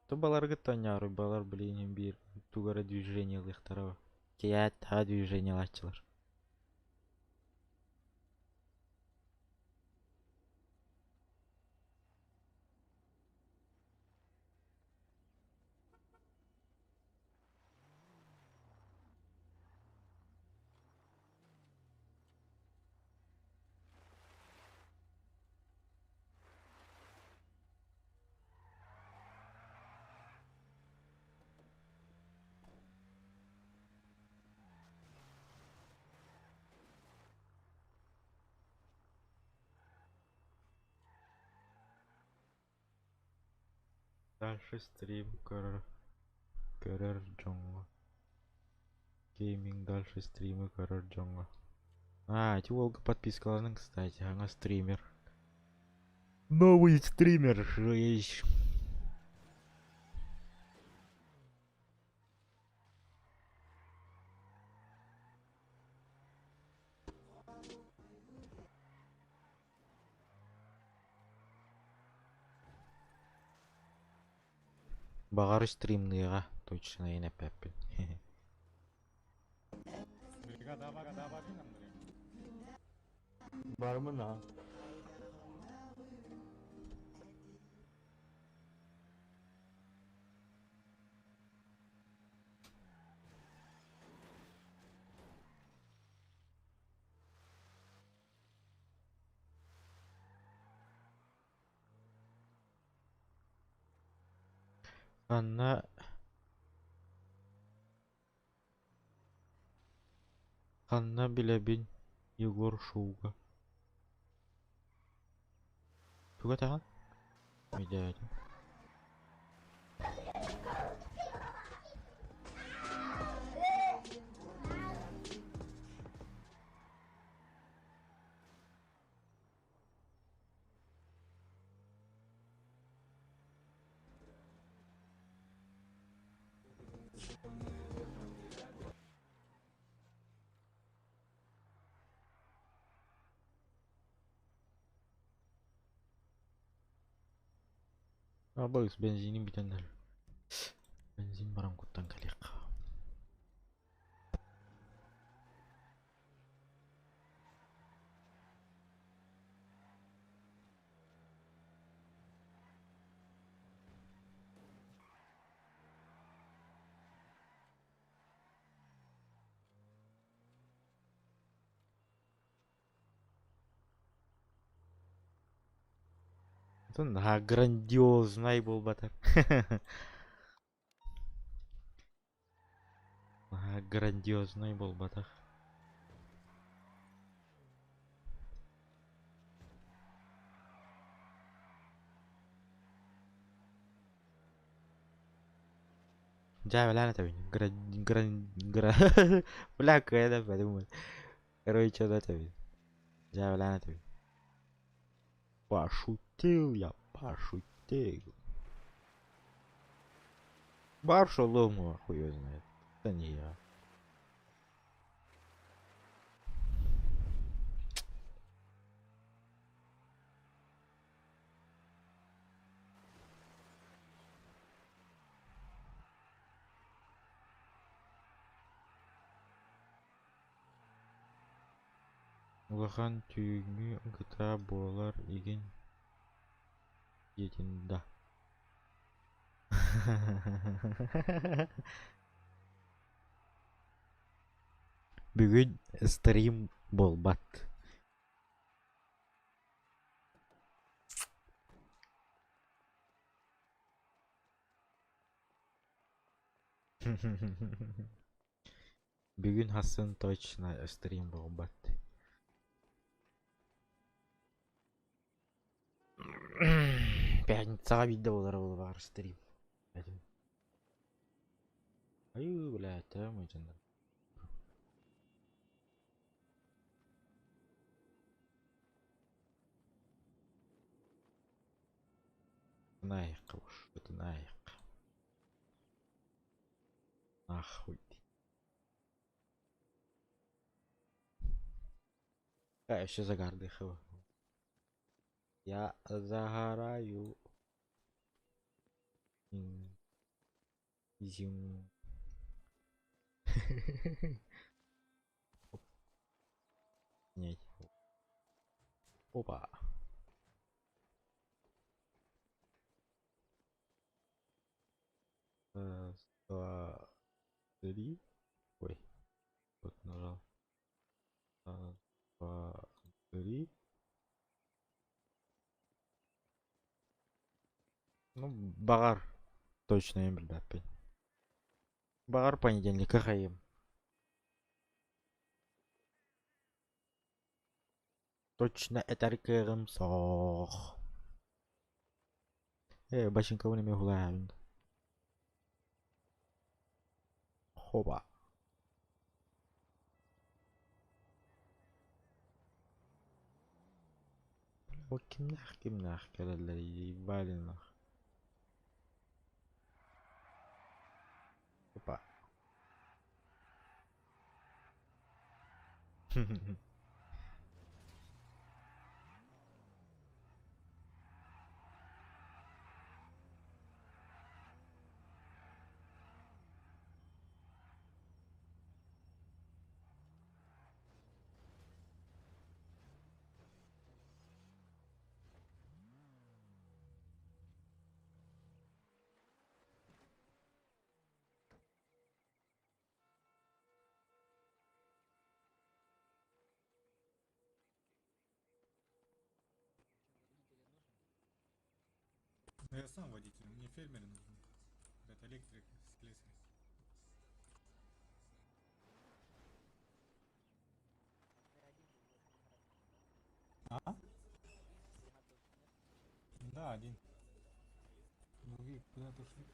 То балар гыттан балар блин бир тугара движение лыхтарава. Кият та движение лачылар. Дальше стрим көрөр жоңго. Гейминг дальше стримы көрөр жоңго. Эти Волга подпискаларның, кстати, аңа стример. Новый стример есть. Багары стримныйга точно ене пеппин. Бригада бар дейін Андрей. Var mı lan? Ханна билебин Егор Шуга. Шуга таган? Үйдө. Bagus benzinim bitenler. Benzin barang kuttan kalik. Грандиозный был батар. Грандиозный был батар. Jaa валяна табин. Бля, какая подумай. Короче, да табин. Jaa валяна табин. Пошутил я, пошутил. Барша лому, хуй его знает. Это не я. Улахан түйүңү GTA болар иген етинда. Бүгүн стрим болбат. Бүгүн хасын точно стрим болбат. Пятницаға видео болар стрим. Аю, бля, там айтында. Наик уж, это наик. Нахуй. А, еще загарды хава. Я загораю. Зим. Нет. Опа. Раз, два, три. Ой, вот нажал. Раз, два, три. Ну, багар. Точно им, ребят. Багар понедельник, хаим. Точно это рекерм сох. Башенька у меня гуляет. Хоба. Кимнах, когда ебали нах. Опа. Ну, я сам водитель, мне фермеры нужны. Это электрик с слесарем. А? Да, один. Другие куда-то ушли.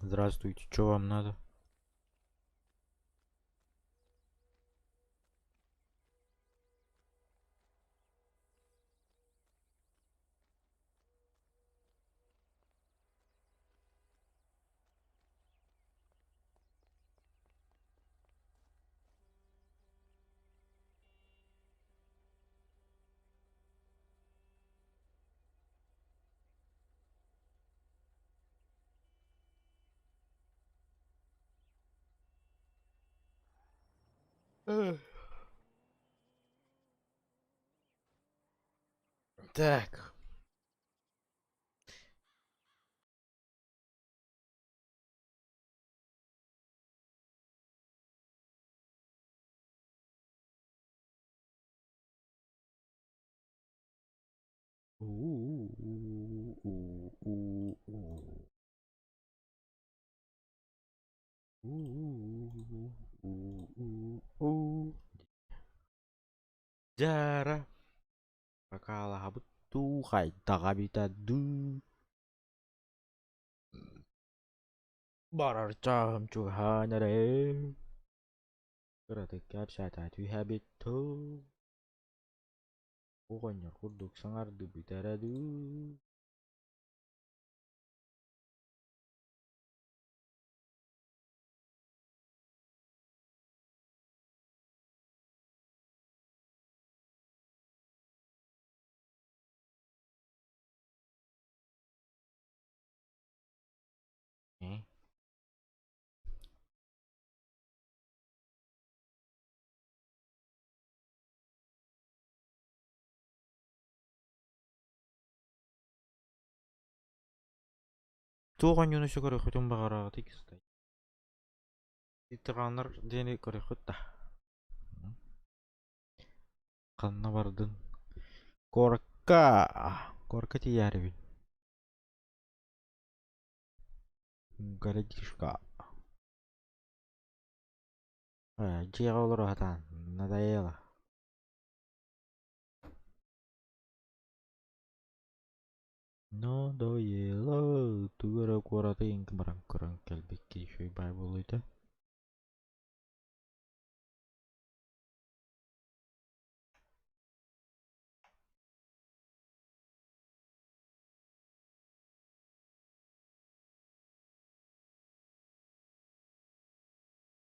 Здравствуйте, что вам надо? Так. Жара. Какала буту хайдага битаду. Барар чам чуханаре. Кыраты капсата түйхабитто. Огоньор курдук саңарды битараду. Туған юнусы көрі хүтін бағараға текістай. Speedrunner deni көрөхөт да. Канна бардын. Корка тиярбин. Городишка. Жига олор атан. Надоело. Надоело. Тугара кората инг баран көрөн келбекки шөй бай болуйда.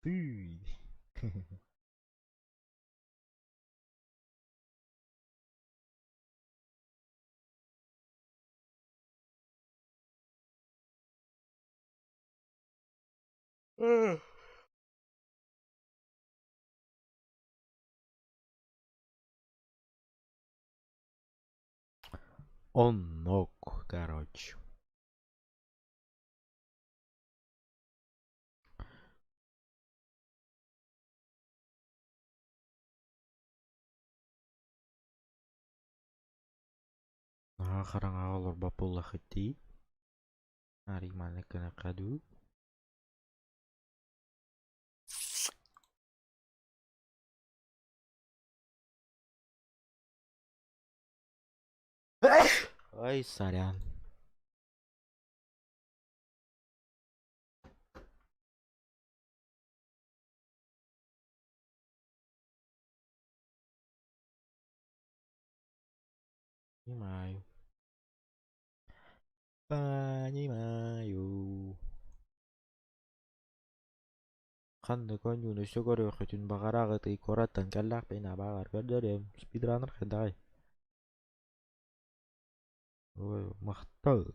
Пүй. Он ног, короче. Хараңа олор бапулла хитти. Ари маны кына каду. Ай, сорян. Понимаю. Понимаю. Ханны конюны сөгөрө хөтүн багарагы тый кораттан каллак бейна багар көрдөрөм. Спидранер хедай. Ой, мактал.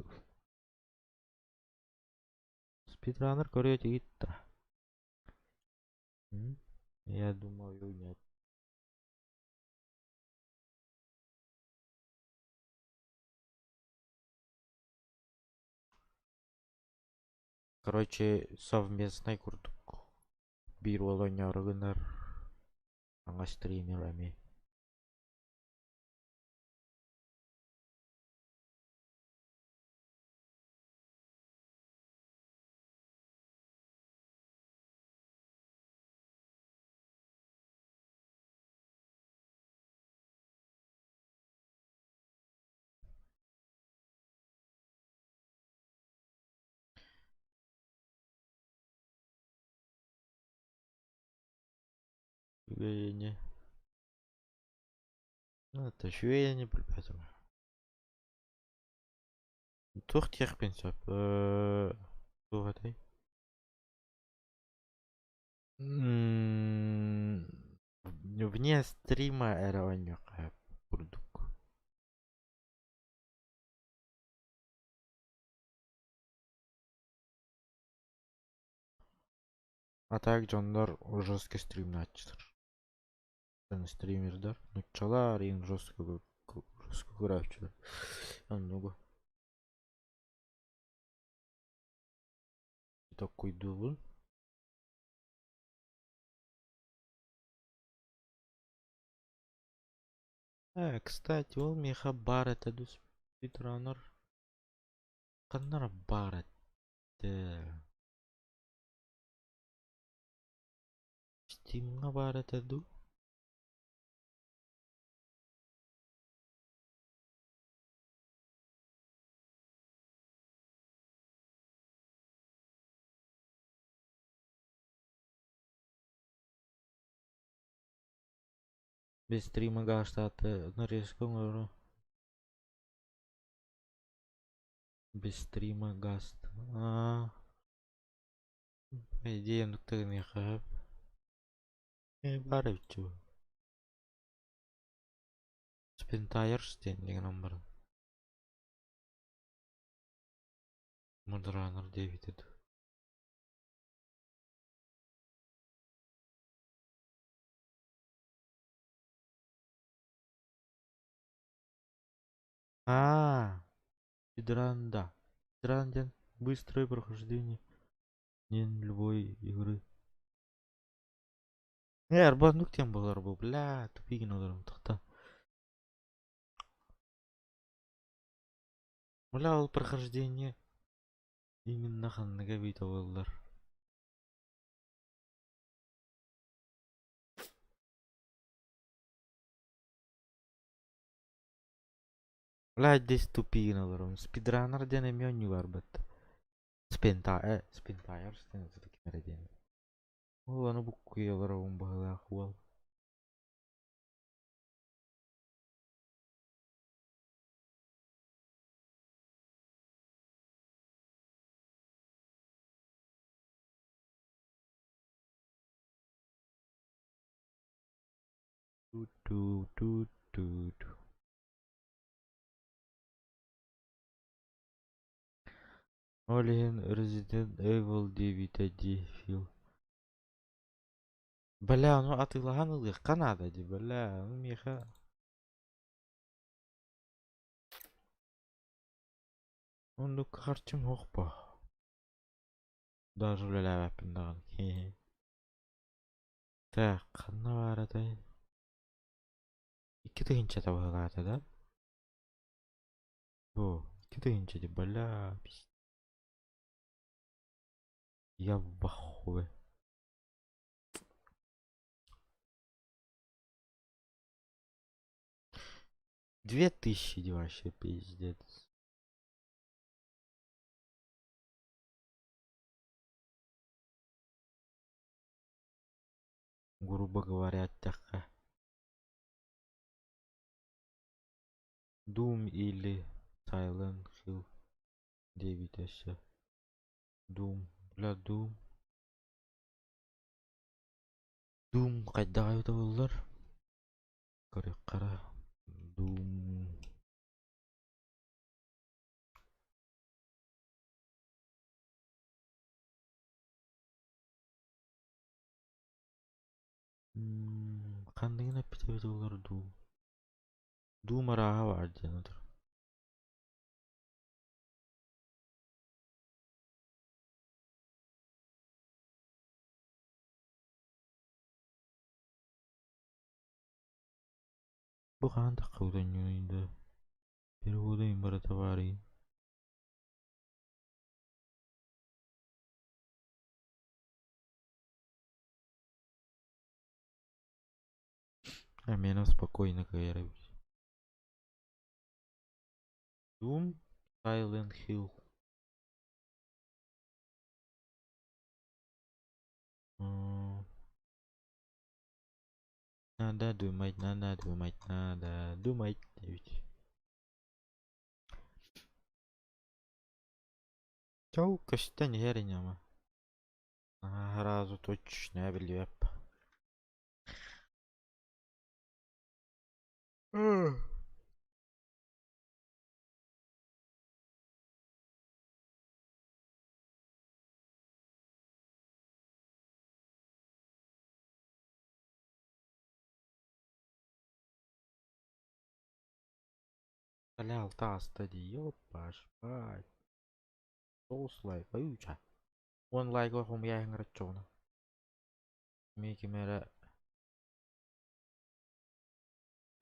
Спидранер көрөт итта. Я думаю, нет. Короче, совместный курдук. Бир ол ойнорыгынар. Аңа стримерами. Швейни. Это швейни, блядь. Тух тех пенсиоп. Тух этой. Вне стрима эраваньёк курдук. А так жондар жесткий стримни ачтыр. Стримердер. Нуччалар эң жесткий көрөчүлөр. Аннугу. Так койдубун. Кстати, ол меха бар этеду спидранер. Каннар бар эте. Стимга бар этеду. Без стрима гаштаты нарезку. Без стрима гаст. По идее, нуктагын яхап. Бар өчү. Спентайр деген бар. Мудранер Дэвид это. Спидранда. Спидранден быстрое прохождение любой игры. Арбандук тем болар бу, бля, тупигин оларым тукта. Бля, ол прохождение именно ханныга бит олар. Бля, здесь тупигин оларым. Спидранер дене мённи бар бит. Спентайр стене таки мереден. Ол аны букку яларым багала ахуал. Ту-ту-ту-ту-ту. Олен Resident Evil 9 ади фил. Бля, ну атылаган ылгы Канада ди, бля, ну меха. Он харчым хокпа. Даже ләләбәппен даган. Так, канна бар атай. Ике тыгынча табылгата да? О, ике тыгынча ди, бля, пис. Я в ахуе. Две тысячи ди вообще пиздец. Грубо говоря, такая. Doom или Silent Hill 9 еще. Doom, бля, Doom. Doom кайда айда булар? Кара. Doom. Кандай гана питебет булар Doom. Doom араға бар денедір. Бу кандай кылдан юнда. Перевода им бара товары. А меня спокойно кайрабить. Doom, Silent Hill. Надо думать. Чау, каштан ярыняма. Разу точно билеп. Бля, алта стади, ёпа, шпать. Соус лайк, аюча. Он лайк лохом я инграчона. Меки мэра.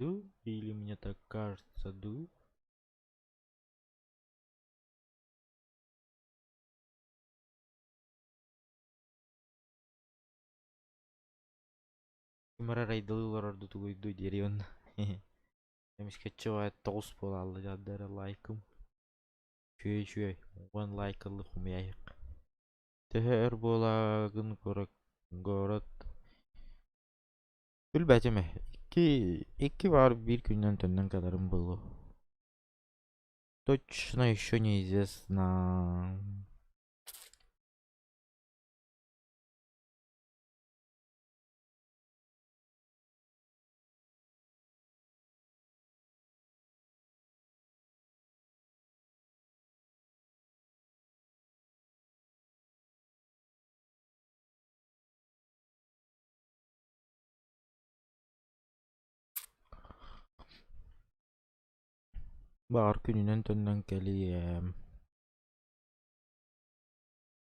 Ду? Или мне так кажется, ду? Мэра райдылылар орду тугуйду деревен. Эмишке чывает толс болалы жаддары лайкым. Чүй. Он лайкылы хумяйык. Тәһәр болагын город. Билбәтеме. Iki var bir günden tönden kadarım было. Точно еще неизвестно. Бар gününden tönden geliyem.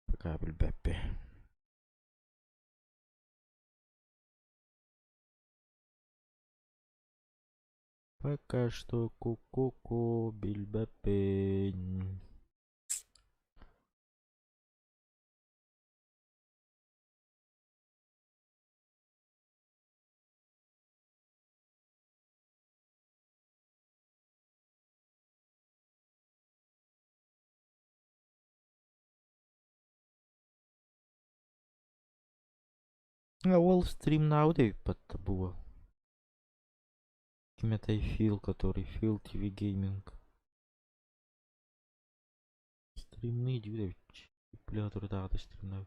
Пока билбәппе. Пока что ку-ку-ку, бильбапень. А Wallstream на аудио подтабуа. Кем-то и Фил, который Фил ТВ Гейминг. Стримны дюдевич. Плятор да стримны.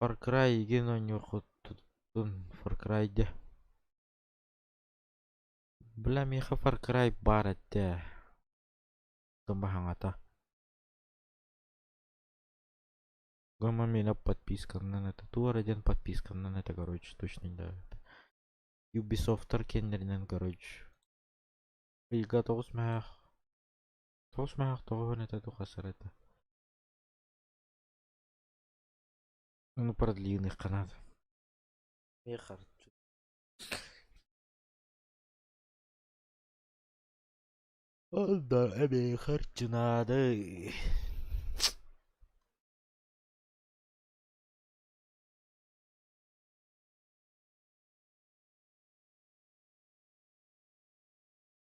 Far Cry ген ойнёк туттун Far Cry'де. Бля меха Far Cry бар этте. Гамбахангата. Гамма меня подписка на это. Туареден подписка на это, короче, точно да. Ubisoft Аркенернен, короче. Ига тоосмах. Тоосмах тоон это тухасар это. Ну, продлин их канат. Мехар. Да, мехар надо.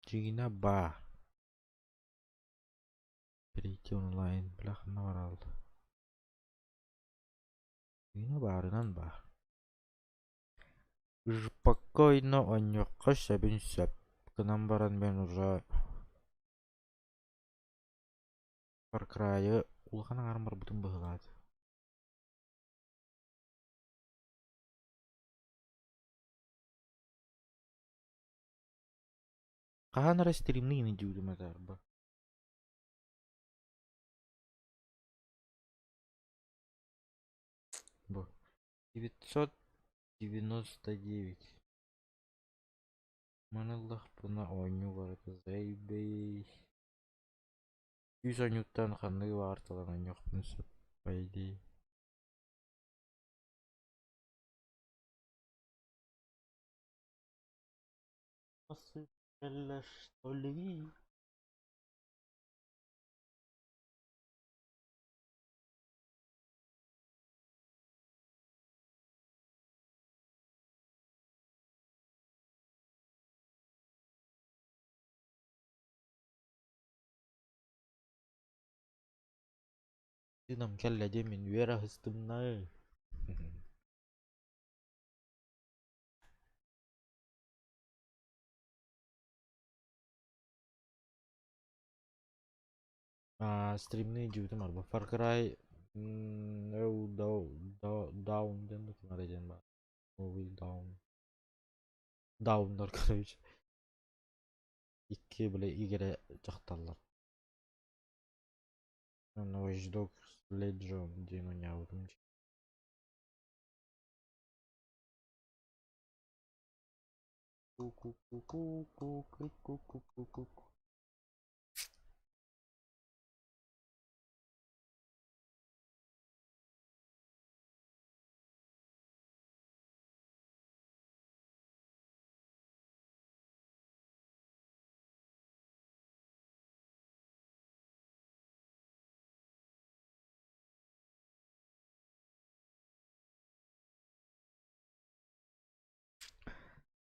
Чигина ба. Перейти онлайн. Блях наварал. Чигина барынан ба. Спокойно онёкка сәбин сәп. Кынан баран мен уже Far Cry'ы улханың армар бутын бұғылады. Қаған ара стримны ені дюдім әзар ба. Бо. 999. Маналлах бұна ойну бар это заебей. 100 анюттан қанды артылан ойнёк бұнсы. По идее. Посыпали что ли? Ты нам келле демин вера хыстымна. Стримны дюдім арба. Far Cry Down ден ден ба. Новый Down. Down'дар короче. Икки біле игере жақталар. Watch Dogs Legion ден ойнавдым. Ку-ку-ку-ку-ку-ку-ку-ку-ку-ку.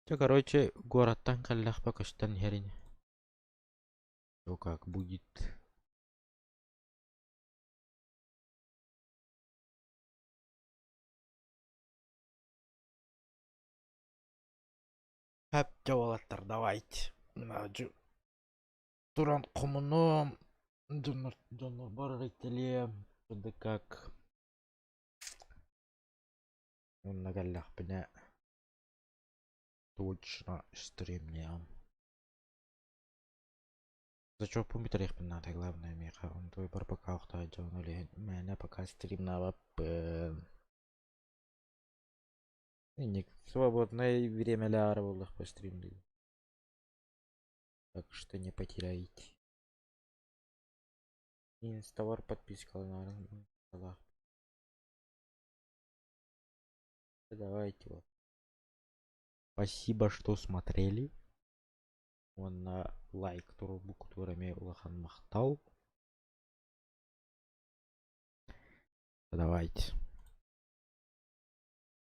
Чё, короче, городтан каллах покаштан херень. То как будет. Хәп жавалаттар, давайте. Наджу. Туран комуном. Джонор баррителе. Да как. Он на галлах пня. Точно стримням. Зачем помитрих пенната главное меха. Он твой бар пока ухта Джон или меня пока стрим на вап. Ник свободное время лярвалых по стримлю. Так что не потеряйте. Инстовар подписка на. Давайте вот. Спасибо, что смотрели. Он на лайк турбу которыми улахан мақтау. Давайте.